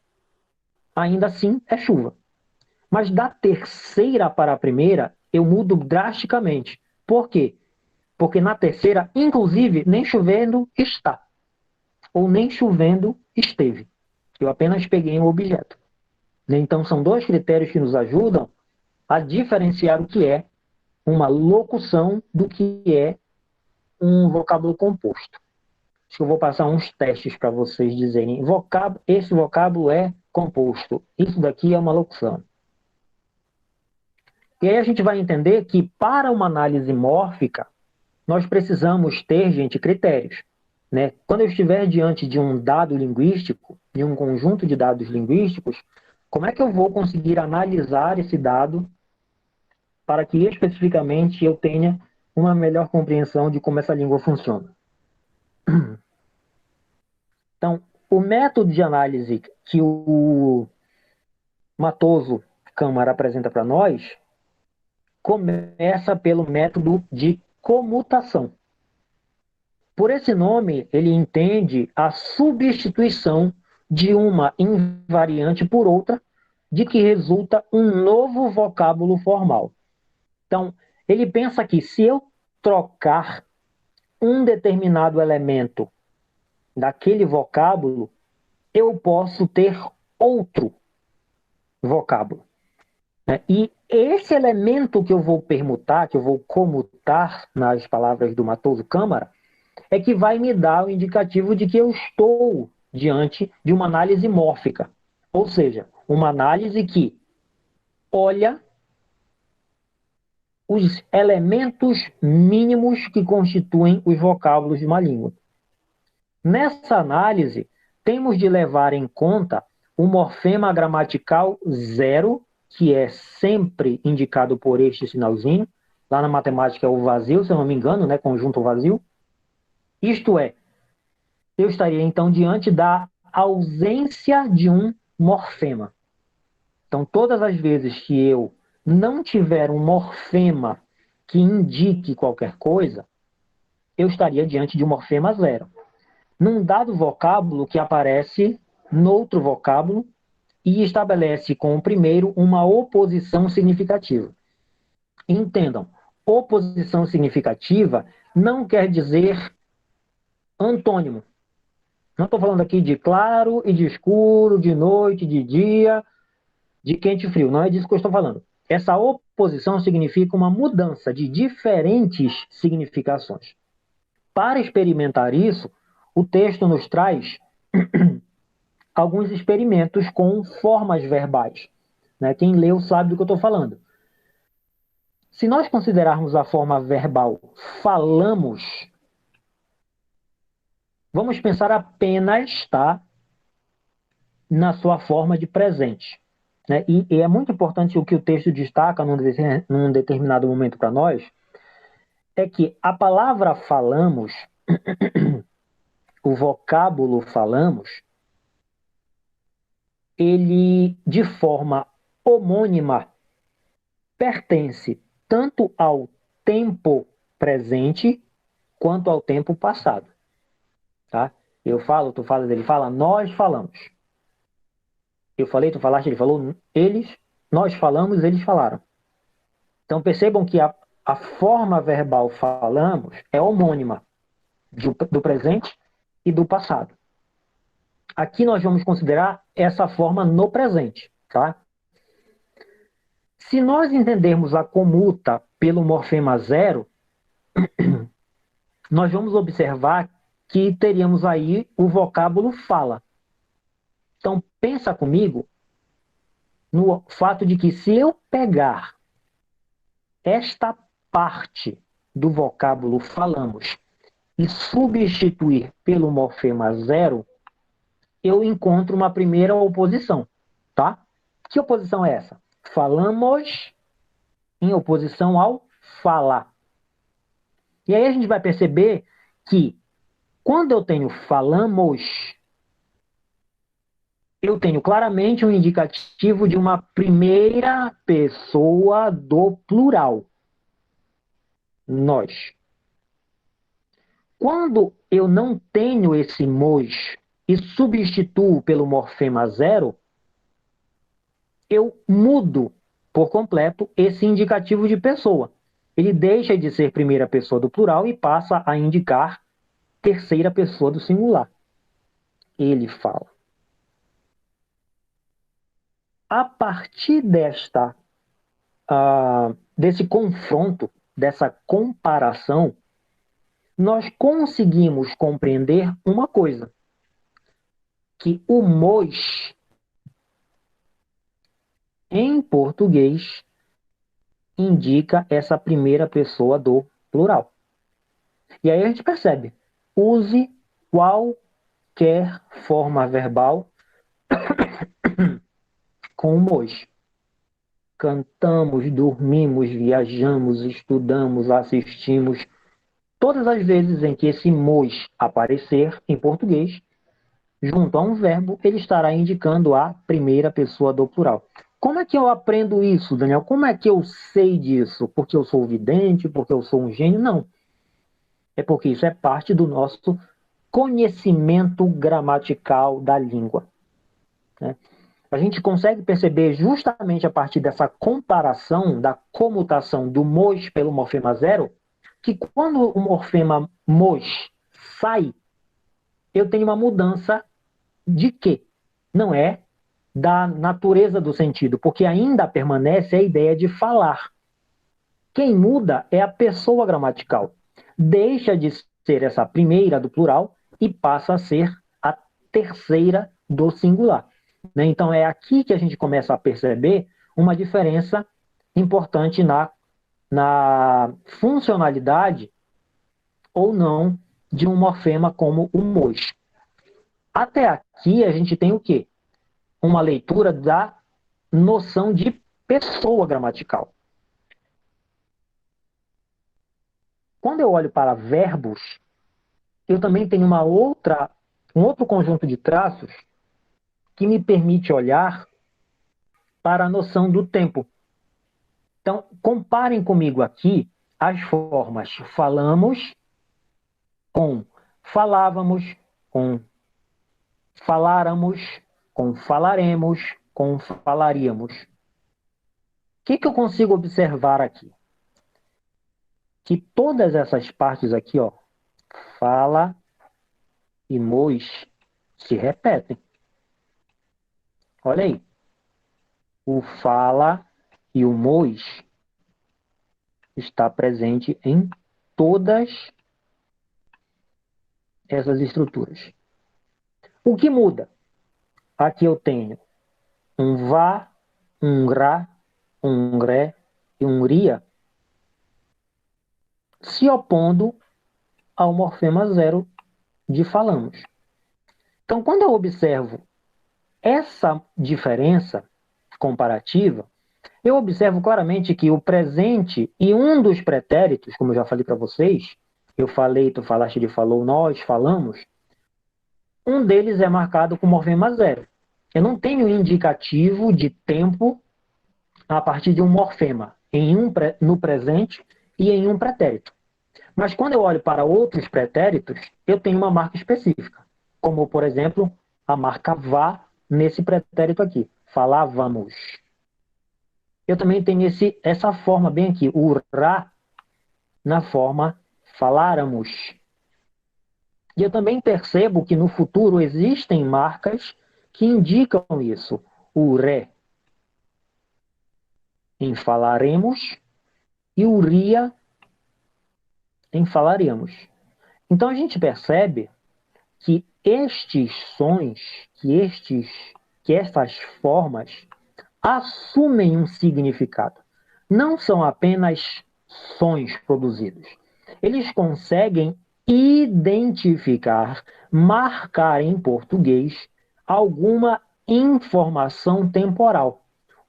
Ainda assim, é chuva. Mas da terceira para a primeira, eu mudo drasticamente. Por quê? Porque na terceira, inclusive, nem chovendo está. Ou nem chovendo esteve. Eu apenas peguei um objeto. Então, são dois critérios que nos ajudam a diferenciar o que é uma locução do que é um vocábulo composto. Acho que eu vou passar uns testes para vocês dizerem, esse vocábulo é composto, isso daqui é uma locução. E aí a gente vai entender que para uma análise mórfica, nós precisamos ter, gente, critérios. Quando eu estiver diante de um dado linguístico, de um conjunto de dados linguísticos, como é que eu vou conseguir analisar esse dado para que especificamente eu tenha uma melhor compreensão de como essa língua funciona? Então, o método de análise que o Matoso Câmara apresenta para nós começa pelo método de comutação. Por esse nome, ele entende a substituição de uma invariante por outra, de que resulta um novo vocábulo formal. Então, ele pensa que se eu trocar um determinado elemento daquele vocábulo, eu posso ter outro vocábulo. E esse elemento que eu vou permutar, que eu vou comutar nas palavras do Matoso Câmara, é que vai me dar o indicativo de que eu estou diante de uma análise mórfica. Ou seja, uma análise que olha os elementos mínimos que constituem os vocábulos de uma língua. Nessa análise, temos de levar em conta o morfema gramatical zero, que é sempre indicado por este sinalzinho. Lá na matemática é o vazio, se eu não me engano, né? Conjunto vazio. Isto é, eu estaria então diante da ausência de um morfema. Então, todas as vezes que eu não tiver um morfema que indique qualquer coisa, eu estaria diante de um morfema zero. Num dado vocábulo que aparece noutro vocábulo e estabelece com o primeiro uma oposição significativa. Entendam, oposição significativa não quer dizer antônimo. Não estou falando aqui de claro e de escuro, de noite, de dia, de quente e frio. Não é disso que eu estou falando. Essa oposição significa uma mudança de diferentes significações. Para experimentar isso, o texto nos traz alguns experimentos com formas verbais. Né? Quem leu sabe do que eu estou falando. Se nós considerarmos a forma verbal falamos, vamos pensar apenas, tá, na sua forma de presente. Né? E é muito importante o que o texto destaca num determinado momento para nós, é que a palavra falamos, o vocábulo falamos, ele, de forma homônima, pertence tanto ao tempo presente quanto ao tempo passado. Tá? Eu falo, tu falas, ele fala, nós falamos. Eu falei, tu falaste, ele falou, eles, nós falamos, eles falaram. Então percebam que a forma verbal falamos é homônima do presente e do passado. Aqui nós vamos considerar essa forma no presente, tá? Se nós entendermos a comuta pelo morfema zero, nós vamos observar que teríamos aí o vocábulo fala. Então, pensa comigo no fato de que se eu pegar esta parte do vocábulo falamos e substituir pelo morfema zero, eu encontro uma primeira oposição, tá? Que oposição é essa? Falamos em oposição ao falar. E aí a gente vai perceber que quando eu tenho falamos, eu tenho claramente um indicativo de uma primeira pessoa do plural. Nós. Quando eu não tenho esse mos e substituo pelo morfema zero, eu mudo por completo esse indicativo de pessoa. Ele deixa de ser primeira pessoa do plural e passa a indicar terceira pessoa do singular. Ele fala. A partir desse confronto, dessa comparação, nós conseguimos compreender uma coisa, que o mos, em português, indica essa primeira pessoa do plural. E aí a gente percebe, use qualquer forma verbal com o mos. Cantamos, dormimos, viajamos, estudamos, assistimos. Todas as vezes em que esse mos aparecer em português, junto a um verbo, ele estará indicando a primeira pessoa do plural. Como é que eu aprendo isso, Daniel? Como é que eu sei disso? Porque eu sou vidente? Porque eu sou um gênio? Não. É porque isso é parte do nosso conhecimento gramatical da língua. Né? A gente consegue perceber justamente a partir dessa comparação, da comutação do mos pelo morfema zero, que quando o morfema mos sai, eu tenho uma mudança de quê? Não é da natureza do sentido, porque ainda permanece a ideia de falar. Quem muda é a pessoa gramatical. Deixa de ser essa primeira do plural e passa a ser a terceira do singular. Né? Então é aqui que a gente começa a perceber uma diferença importante na funcionalidade ou não de um morfema como o mos. Até aqui a gente tem o quê? Uma leitura da noção de pessoa gramatical. Quando eu olho para verbos, eu também tenho um outro conjunto de traços que me permite olhar para a noção do tempo. Então, comparem comigo aqui as formas falamos com falávamos, com faláramos, com falaremos, com falaríamos. O que eu consigo observar aqui? Que todas essas partes aqui, ó, fala e mos, se repetem. Olha aí. O fala e o mos está presente em todas essas estruturas. O que muda? Aqui eu tenho um vá, um rá, um ré e um ria se opondo ao morfema zero de falamos. Então, quando eu observo essa diferença comparativa, eu observo claramente que o presente e um dos pretéritos, como eu já falei para vocês, eu falei, tu falaste, ele falou, nós falamos, um deles é marcado com morfema zero. Eu não tenho indicativo de tempo a partir de um morfema no presente e em um pretérito. Mas quando eu olho para outros pretéritos, eu tenho uma marca específica, como, por exemplo, a marca vá nesse pretérito aqui, falávamos. Eu também tenho essa forma bem aqui, o rá, na forma faláramos. E eu também percebo que no futuro existem marcas que indicam isso. O ré em falaremos e o ria em falaremos. Então a gente percebe que estes sons, que estas formas assumem um significado. Não são apenas sons produzidos. Eles conseguem identificar, marcar em português alguma informação temporal.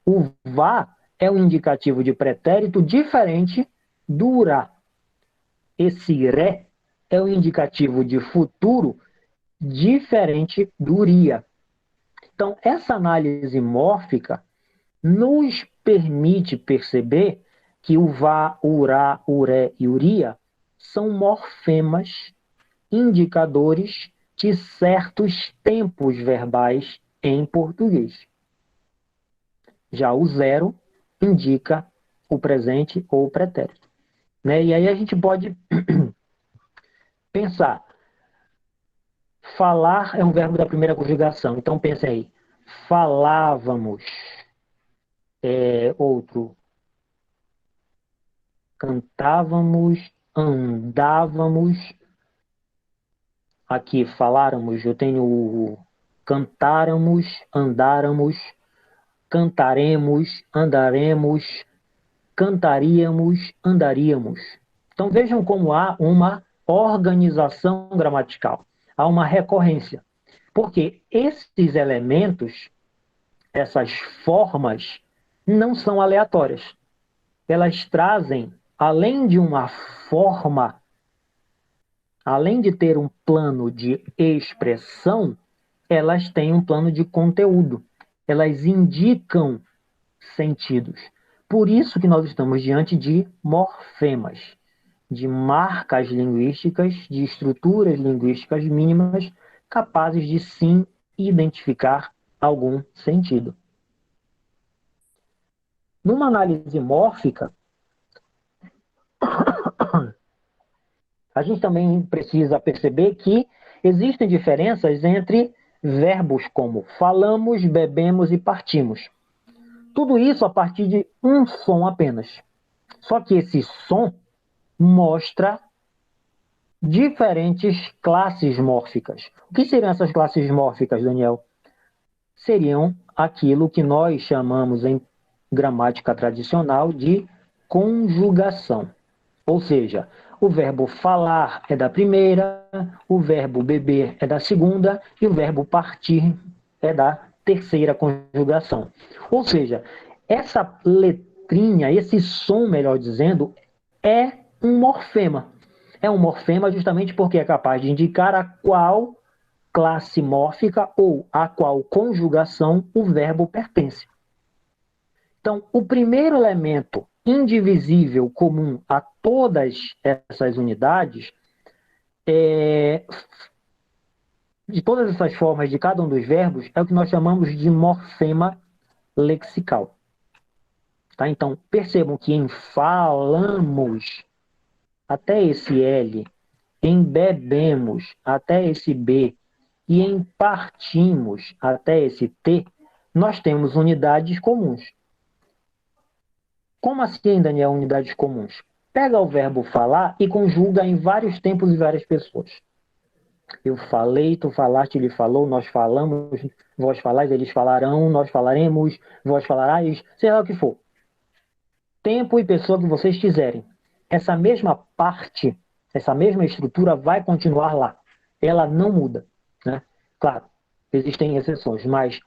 O vá é um indicativo de pretérito diferente do rá. Esse ré é um indicativo de futuro diferente do ria. Então, essa análise mórfica nos permite perceber que o vá, o rá, o ré e o ria são morfemas indicadores de certos tempos verbais em português. Já o zero indica o presente ou o pretérito. Né? E aí a gente pode pensar. Falar é um verbo da primeira conjugação. Então pense aí. Falávamos. Outro. Cantávamos, andávamos. Aqui, faláramos, eu tenho o cantáramos, andáramos, cantaremos, andaremos, cantaríamos, andaríamos. Então vejam como há uma organização gramatical, há uma recorrência. Porque esses elementos, essas formas, não são aleatórias. Elas trazem, além de uma forma, além de ter um plano de expressão, elas têm um plano de conteúdo. Elas indicam sentidos. Por isso que nós estamos diante de morfemas, de marcas linguísticas, de estruturas linguísticas mínimas capazes de sim identificar algum sentido. Numa análise mórfica, a gente também precisa perceber que existem diferenças entre verbos como falamos, bebemos e partimos. Tudo isso a partir de um som apenas. Só que esse som mostra diferentes classes mórficas. O que seriam essas classes mórficas, Daniel? Seriam aquilo que nós chamamos em gramática tradicional de conjugação. Ou seja, o verbo falar é da primeira, o verbo beber é da segunda e o verbo partir é da terceira conjugação. Ou seja, essa letrinha, esse som, melhor dizendo, é um morfema. É um morfema justamente porque é capaz de indicar a qual classe mórfica ou a qual conjugação o verbo pertence. Então, o primeiro elemento indivisível comum a todas essas unidades, de todas essas formas de cada um dos verbos, é o que nós chamamos de morfema lexical. Tá? Então, percebam que em falamos, até esse L, em bebemos, até esse B, e em partimos, até esse T, nós temos unidades comuns. Como assim, Daniel, unidades comuns? Pega o verbo falar e conjuga em vários tempos e várias pessoas. Eu falei, tu falaste, ele falou, nós falamos, vós falais, eles falarão, nós falaremos, vós falarais, sei lá o que for. Tempo e pessoa que vocês quiserem. Essa mesma parte, essa mesma estrutura vai continuar lá. Ela não muda, né? Claro, existem exceções, mas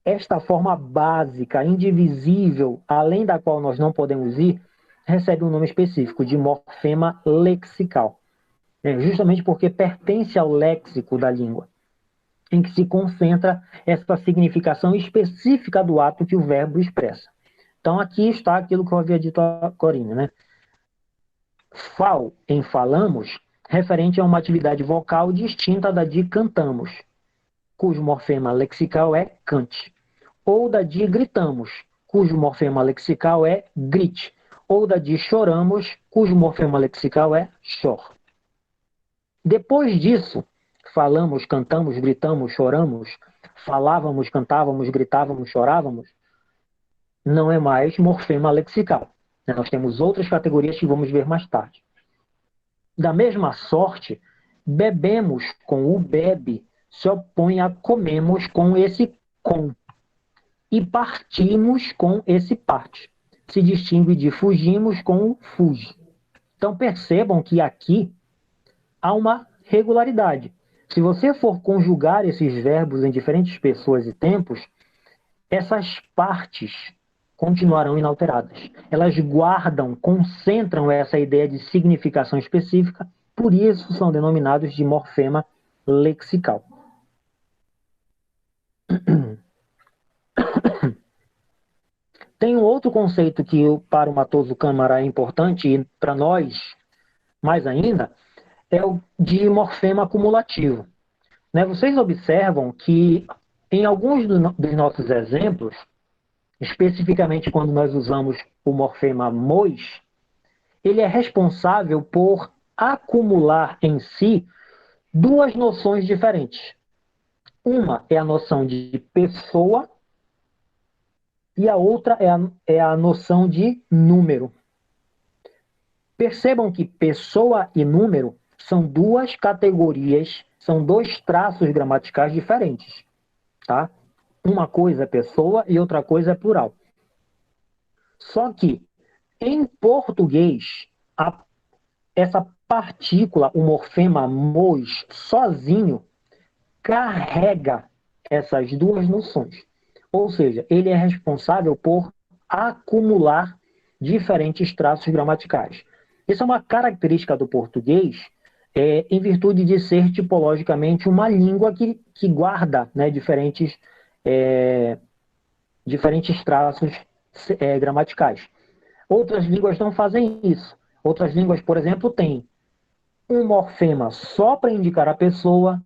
esta forma básica, indivisível, além da qual nós não podemos ir, recebe um nome específico de morfema lexical. Justamente porque pertence ao léxico da língua, em que se concentra essa significação específica do ato que o verbo expressa. Então, aqui está aquilo que eu havia dito a Corina, né? Fal, em falamos, referente a uma atividade vocal distinta da de cantamos, cujo morfema lexical é cante. Ou da de gritamos, cujo morfema lexical é grite. Ou da de choramos, cujo morfema lexical é chor. Depois disso, falamos, cantamos, gritamos, choramos, falávamos, cantávamos, gritávamos, chorávamos, não é mais morfema lexical. Nós temos outras categorias que vamos ver mais tarde. Da mesma sorte, bebemos com o bebe se opõe a comemos com esse com. E partimos com esse parte. Se distingue de fugimos com o fuge. Então percebam que aqui há uma regularidade. Se você for conjugar esses verbos em diferentes pessoas e tempos, essas partes continuarão inalteradas. Elas guardam, concentram essa ideia de significação específica, por isso são denominados de morfema lexical. Tem um outro conceito que para o Matoso Câmara é importante, e para nós mais ainda, é o de morfema acumulativo. Vocês observam que em alguns dos nossos exemplos, especificamente quando nós usamos o morfema mois, ele é responsável por acumular em si duas noções diferentes. Uma é a noção de pessoa e a outra é a noção de número. Percebam que pessoa e número são duas categorias, são dois traços gramaticais diferentes, tá? Uma coisa é pessoa e outra coisa é plural. Só que, em português, essa partícula, o morfema mos, sozinho, carrega essas duas noções. Ou seja, ele é responsável por acumular diferentes traços gramaticais. Isso é uma característica do português, em virtude de ser tipologicamente uma língua que guarda, né, diferentes traços gramaticais. Outras línguas não fazem isso. Outras línguas, por exemplo, têm um morfema só para indicar a pessoa,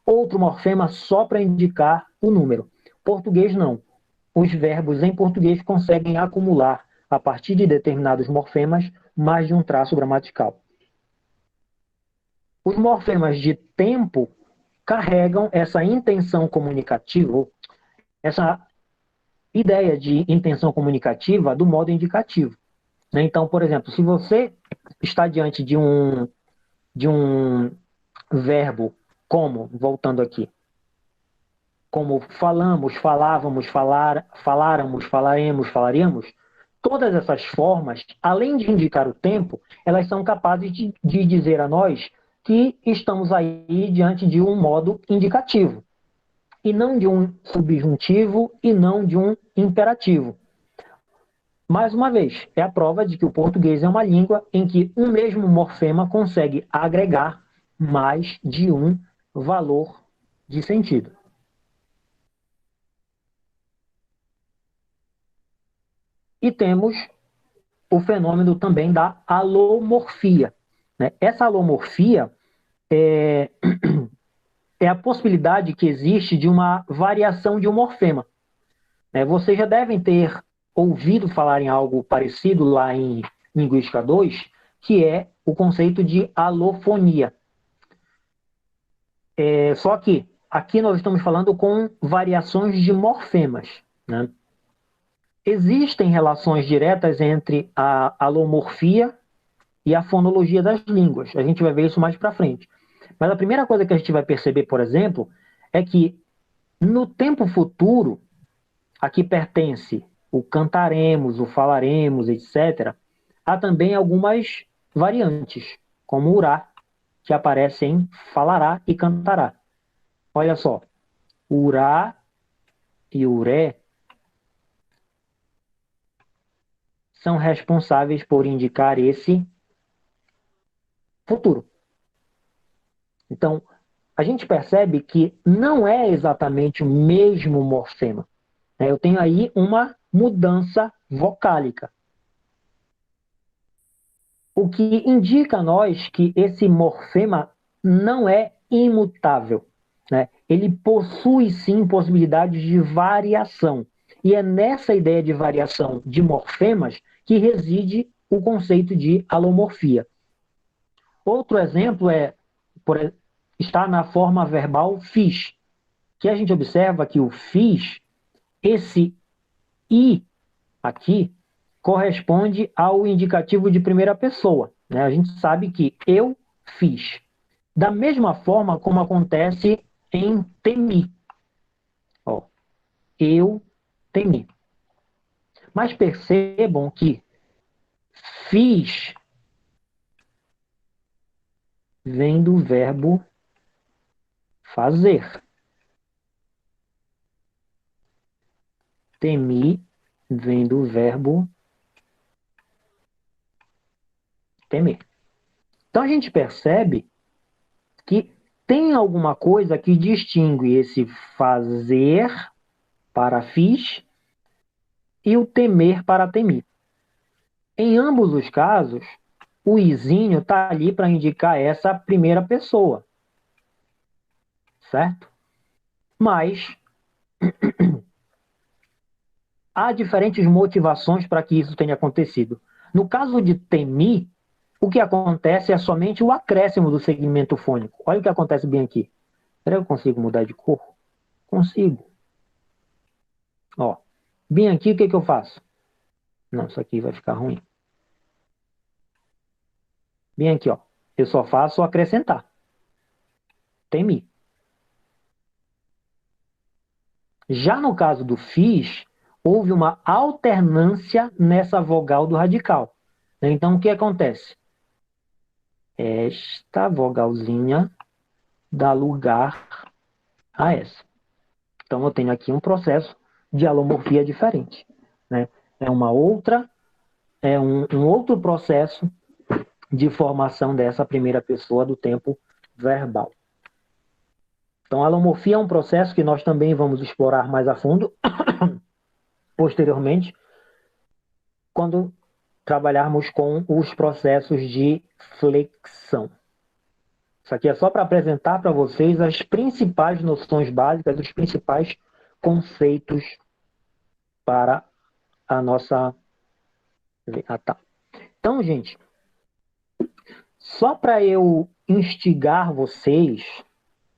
outro morfema só para indicar o número. Português não. Os verbos em português conseguem acumular, a partir de determinados morfemas, mais de um traço gramatical. Os morfemas de tempo carregam essa intenção comunicativa, essa ideia de intenção comunicativa do modo indicativo. Então, por exemplo, se você está diante de um verbo como, voltando aqui, como falamos, falávamos, faláramos, falaremos, falaríamos, todas essas formas, além de indicar o tempo, elas são capazes de dizer a nós que estamos aí diante de um modo indicativo, e não de um subjuntivo e não de um imperativo. Mais uma vez, é a prova de que o português é uma língua em que um mesmo morfema consegue agregar mais de um valor de sentido. E temos o fenômeno também da alomorfia, né? Essa alomorfia é a possibilidade que existe de uma variação de um morfema. Vocês já devem ter ouvido falar em algo parecido lá em Linguística 2, que é o conceito de alofonia. Só que aqui nós estamos falando com variações de morfemas, né? Existem relações diretas entre a alomorfia e a fonologia das línguas. A gente vai ver isso mais para frente. Mas a primeira coisa que a gente vai perceber, por exemplo, é que no tempo futuro, a que pertence o cantaremos, o falaremos, etc., há também algumas variantes, como o urá, que aparece em falará e cantará. Olha só, urá e uré são responsáveis por indicar esse futuro. Então, a gente percebe que não é exatamente o mesmo morfema. Eu tenho aí uma mudança vocálica. O que indica a nós que esse morfema não é imutável, né? Ele possui sim possibilidades de variação. E é nessa ideia de variação de morfemas que reside o conceito de alomorfia. Outro exemplo está na forma verbal fiz, que a gente observa que o fiz, esse i aqui, corresponde ao indicativo de primeira pessoa, né? A gente sabe que eu fiz. Da mesma forma como acontece em temi. Ó, eu temi. Mas percebam que fiz vem do verbo fazer. Temi vem do verbo temer. Então a gente percebe que tem alguma coisa que distingue esse fazer para fiz e o temer para temi. Em ambos os casos, o izinho está ali para indicar essa primeira pessoa. Certo? Mas há diferentes motivações para que isso tenha acontecido. No caso de temi, o que acontece é somente o acréscimo do segmento fônico. Olha o que acontece bem aqui. Será que eu consigo mudar de cor? Consigo. Ó, bem aqui, o que eu faço? Não, isso aqui vai ficar ruim. Bem aqui, ó. Eu só faço acrescentar. Temi. Já no caso do fiz, houve uma alternância nessa vogal do radical. Então, o que acontece? Esta vogalzinha dá lugar a essa. Então, eu tenho aqui um processo de alomorfia diferente, né? É um outro processo de formação dessa primeira pessoa do tempo verbal. Então, a alomorfia é um processo que nós também vamos explorar mais a fundo posteriormente, quando trabalharmos com os processos de flexão. Isso aqui é só para apresentar para vocês as principais noções básicas, os principais conceitos para a nossa... tá. Então, gente, só para eu instigar vocês,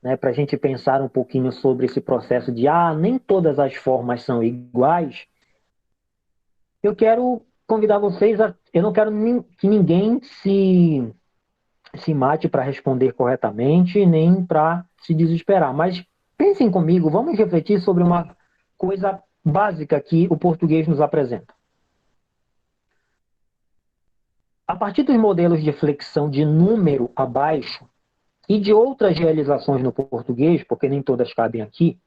né, para a gente pensar um pouquinho sobre esse processo de nem todas as formas são iguais, eu quero convidar vocês a... Eu não quero que ninguém se mate para responder corretamente, nem para se desesperar. Mas pensem comigo, vamos refletir sobre uma coisa básica que o português nos apresenta. A partir dos modelos de flexão de número abaixo e de outras realizações no português, porque nem todas cabem aqui,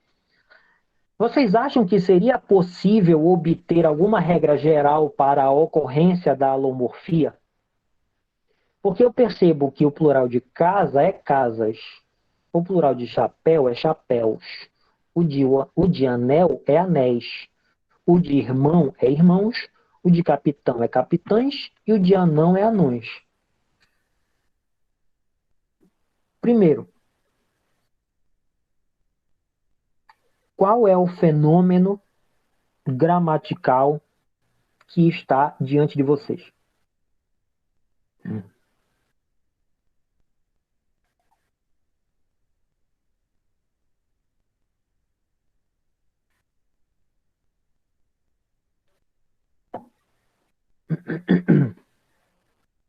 vocês acham que seria possível obter alguma regra geral para a ocorrência da alomorfia? Porque eu percebo que o plural de casa é casas, o plural de chapéu é chapéus, o de anel é anéis, o de irmão é irmãos, o de capitão é capitães e o de anão é anões. Primeiro, qual é o fenômeno gramatical que está diante de vocês?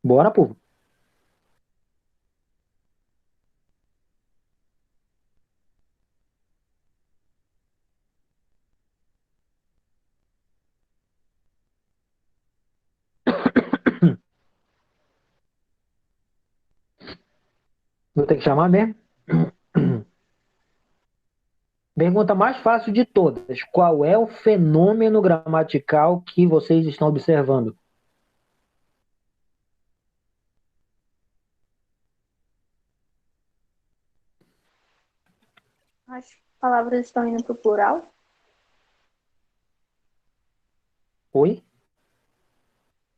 Bora, povo. Vou ter que chamar mesmo? Pergunta mais fácil de todas. Qual é o fenômeno gramatical que vocês estão observando? As palavras estão indo para o plural? Oi?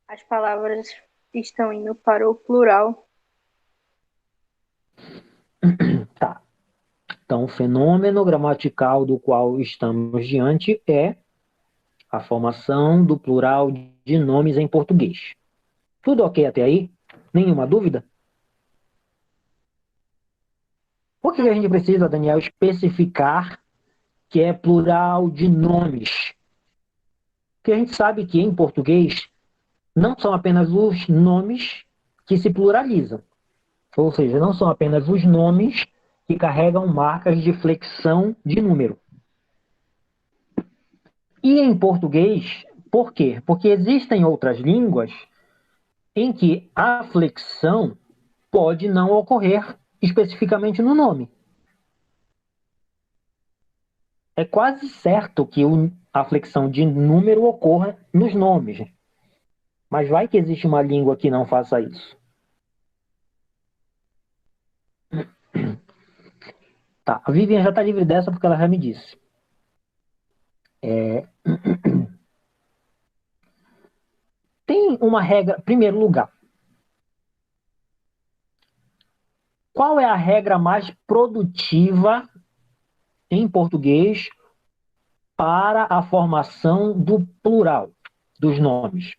As palavras estão indo para o plural. Tá. Então, o fenômeno gramatical do qual estamos diante é a formação do plural de nomes em português. Tudo ok até aí? Nenhuma dúvida? Por que a gente precisa, Daniel, especificar que é plural de nomes? Porque a gente sabe que em português não são apenas os nomes que se pluralizam. Ou seja, não são apenas os nomes que carregam marcas de flexão de número. E em português, por quê? Porque existem outras línguas em que a flexão pode não ocorrer especificamente no nome. É quase certo que a flexão de número ocorra nos nomes. Mas vai que existe uma língua que não faça isso. Tá, a Vivian já está livre dessa porque ela já me disse. Tem uma regra, em primeiro lugar. Qual é a regra mais produtiva em português para a formação do plural dos nomes?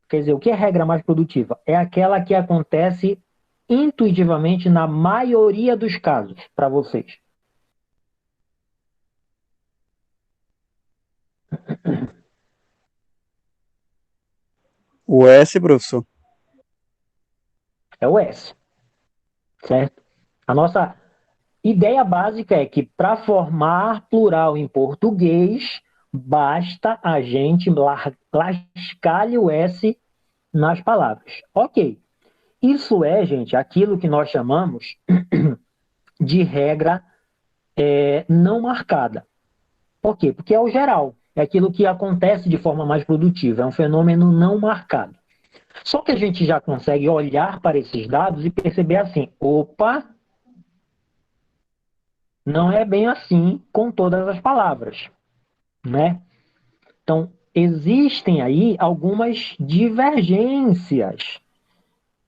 Quer dizer, o que é a regra mais produtiva? É aquela que acontece intuitivamente na maioria dos casos, para vocês. O S, professor. É o S, certo? A nossa ideia básica é que para formar plural em português, basta a gente lascar-lhe o S nas palavras. Ok. Isso é, gente, aquilo que nós chamamos de regra não marcada. Por quê? Porque é o geral. É aquilo que acontece de forma mais produtiva. É um fenômeno não marcado. Só que a gente já consegue olhar para esses dados e perceber assim, opa, não é bem assim com todas as palavras, né? Então, existem aí algumas divergências.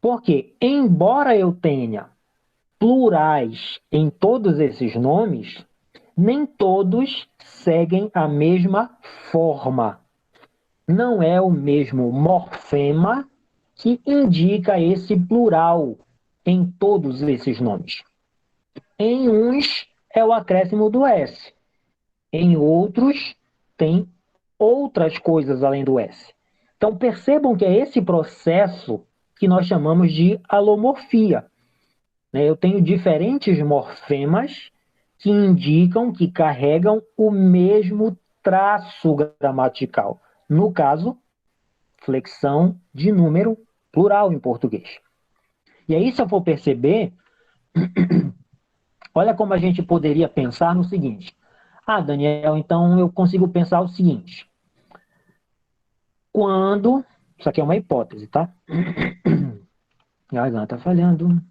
Porque, embora eu tenha plurais em todos esses nomes, nem todos seguem a mesma forma. Não é o mesmo morfema que indica esse plural em todos esses nomes. Em uns é o acréscimo do S, em outros tem outras coisas além do S. Então percebam que é esse processo que nós chamamos de alomorfia. Eu tenho diferentes morfemas que indicam que carregam o mesmo traço gramatical. No caso, flexão de número plural em português. E aí, se eu for perceber, olha como a gente poderia pensar no seguinte. Ah, Daniel, então eu consigo pensar o seguinte. Quando... Isso aqui é uma hipótese, tá? Garganta falhando.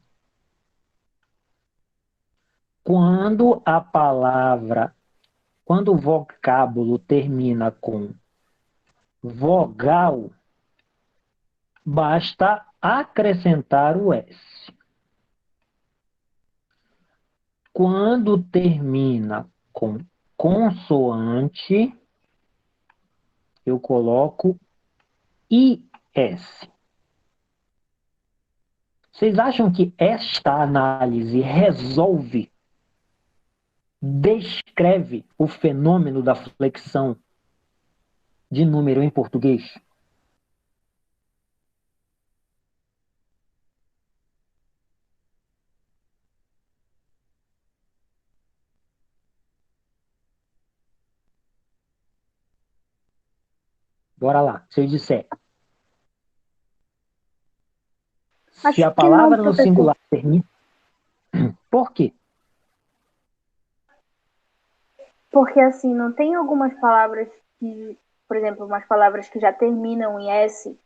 Quando a palavra, quando o vocábulo termina com vogal, basta acrescentar o S. Quando termina com consoante, eu coloco IS. Vocês acham que esta análise resolve, descreve o fenômeno da flexão de número em português? Bora lá, se eu disser. Acho Se a que não, palavra no professor. singular termina... Por quê? Porque assim, não tem algumas palavras que, por exemplo, umas palavras que já terminam em S,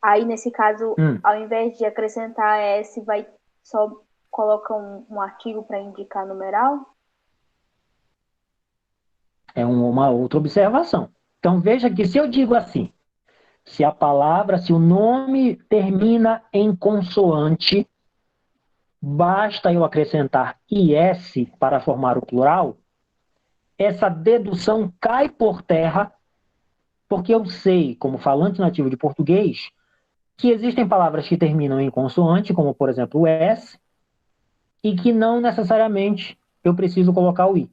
aí nesse caso, ao invés de acrescentar S, vai só coloca um artigo para indicar numeral? É uma outra observação. Então veja que se eu digo assim, se a palavra, se o nome termina em consoante, basta eu acrescentar IS para formar o plural, essa dedução cai por terra, porque eu sei, como falante nativo de português, que existem palavras que terminam em consoante, como por exemplo o S, e que não necessariamente eu preciso colocar o I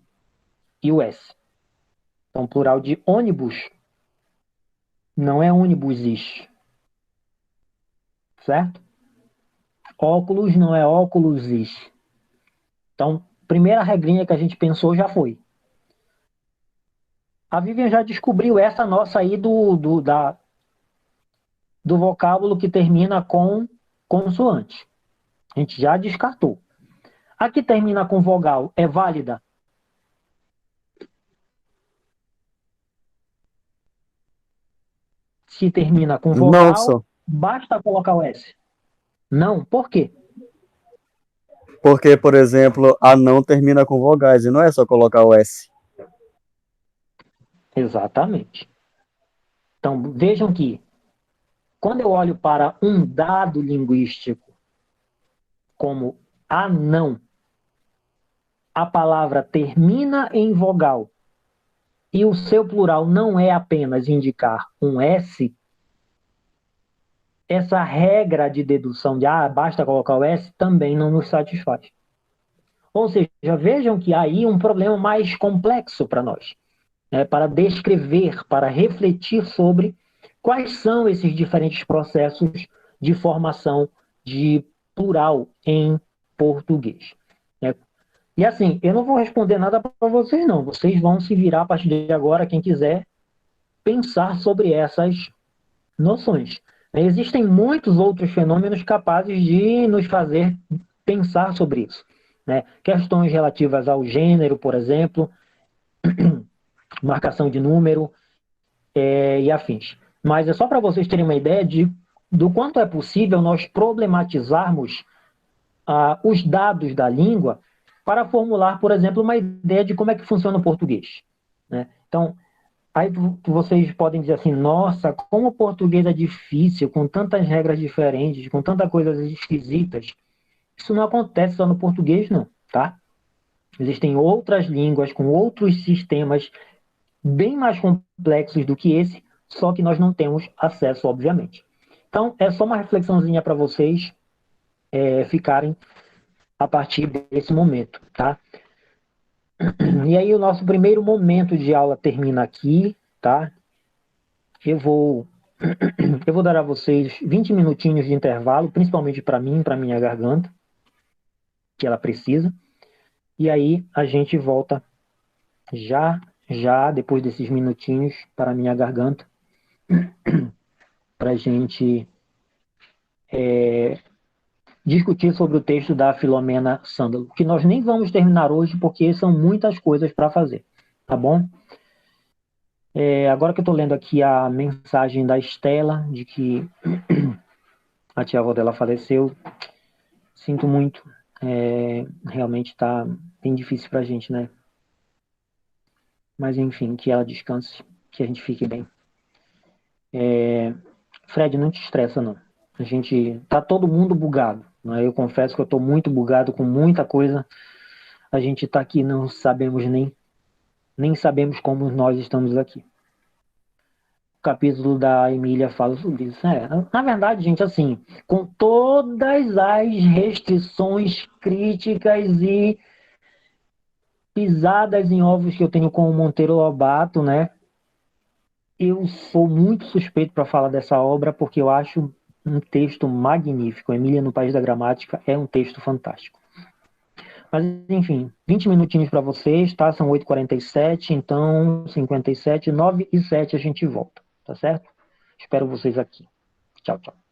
e o S. Então, plural de ônibus não é ônibuses, certo? Óculos não é óculuses. Então, primeira regrinha que a gente pensou já foi. A Vivian já descobriu essa nossa aí do vocábulo que termina com consoante. A gente já descartou. A que termina com vogal é válida? Se termina com Não, vogal, só. basta colocar o S. Não, por quê? Porque, por exemplo, a não termina com vogais, e não é só colocar o S. Exatamente. Então, vejam que, quando eu olho para um dado linguístico como a não, a palavra termina em vogal e o seu plural não é apenas indicar um S, essa regra de dedução de basta colocar o S também não nos satisfaz. Ou seja, vejam que há aí um problema mais complexo para nós, né, para descrever, para refletir sobre quais são esses diferentes processos de formação de plural em português. Né? E assim, eu não vou responder nada para vocês, não. Vocês vão se virar a partir de agora, quem quiser, pensar sobre essas noções. Existem muitos outros fenômenos capazes de nos fazer pensar sobre isso. Né? Questões relativas ao gênero, por exemplo, marcação de número e afins. Mas é só para vocês terem uma ideia do quanto é possível nós problematizarmos os dados da língua para formular, por exemplo, uma ideia de como é que funciona o português. Né? Então, aí vocês podem dizer assim, nossa, como o português é difícil, com tantas regras diferentes, com tantas coisas esquisitas. Isso não acontece só no português, não, tá? Existem outras línguas com outros sistemas bem mais complexos do que esse, só que nós não temos acesso, obviamente. Então, é só uma reflexãozinha para vocês ficarem a partir desse momento, tá? E aí o nosso primeiro momento de aula termina aqui, tá? Eu vou dar a vocês 20 minutinhos de intervalo, principalmente para mim, para minha garganta, que ela precisa. E aí a gente volta já depois desses minutinhos para a minha garganta. para a gente discutir sobre o texto da Filomena Sândalo, que nós nem vamos terminar hoje, porque são muitas coisas para fazer, tá bom? Agora que eu estou lendo aqui a mensagem da Estela, de que a tia-avó dela faleceu, sinto muito, realmente está bem difícil para a gente, né? Mas enfim, que ela descanse, que a gente fique bem. Fred, não te estressa, não. A gente tá todo mundo bugado, né? Eu confesso que eu estou muito bugado com muita coisa. A gente está aqui, não sabemos nem sabemos como nós estamos aqui. O capítulo da Emília fala sobre isso. Na verdade, gente, assim, com todas as restrições, críticas e pisadas em ovos que eu tenho com o Monteiro Lobato, né? Eu sou muito suspeito para falar dessa obra porque eu acho um texto magnífico. Emília no País da Gramática é um texto fantástico. Mas, enfim, 20 minutinhos para vocês, tá? São 8h47, então 57, 9 e 7 a gente volta, tá certo? Espero vocês aqui. Tchau, tchau.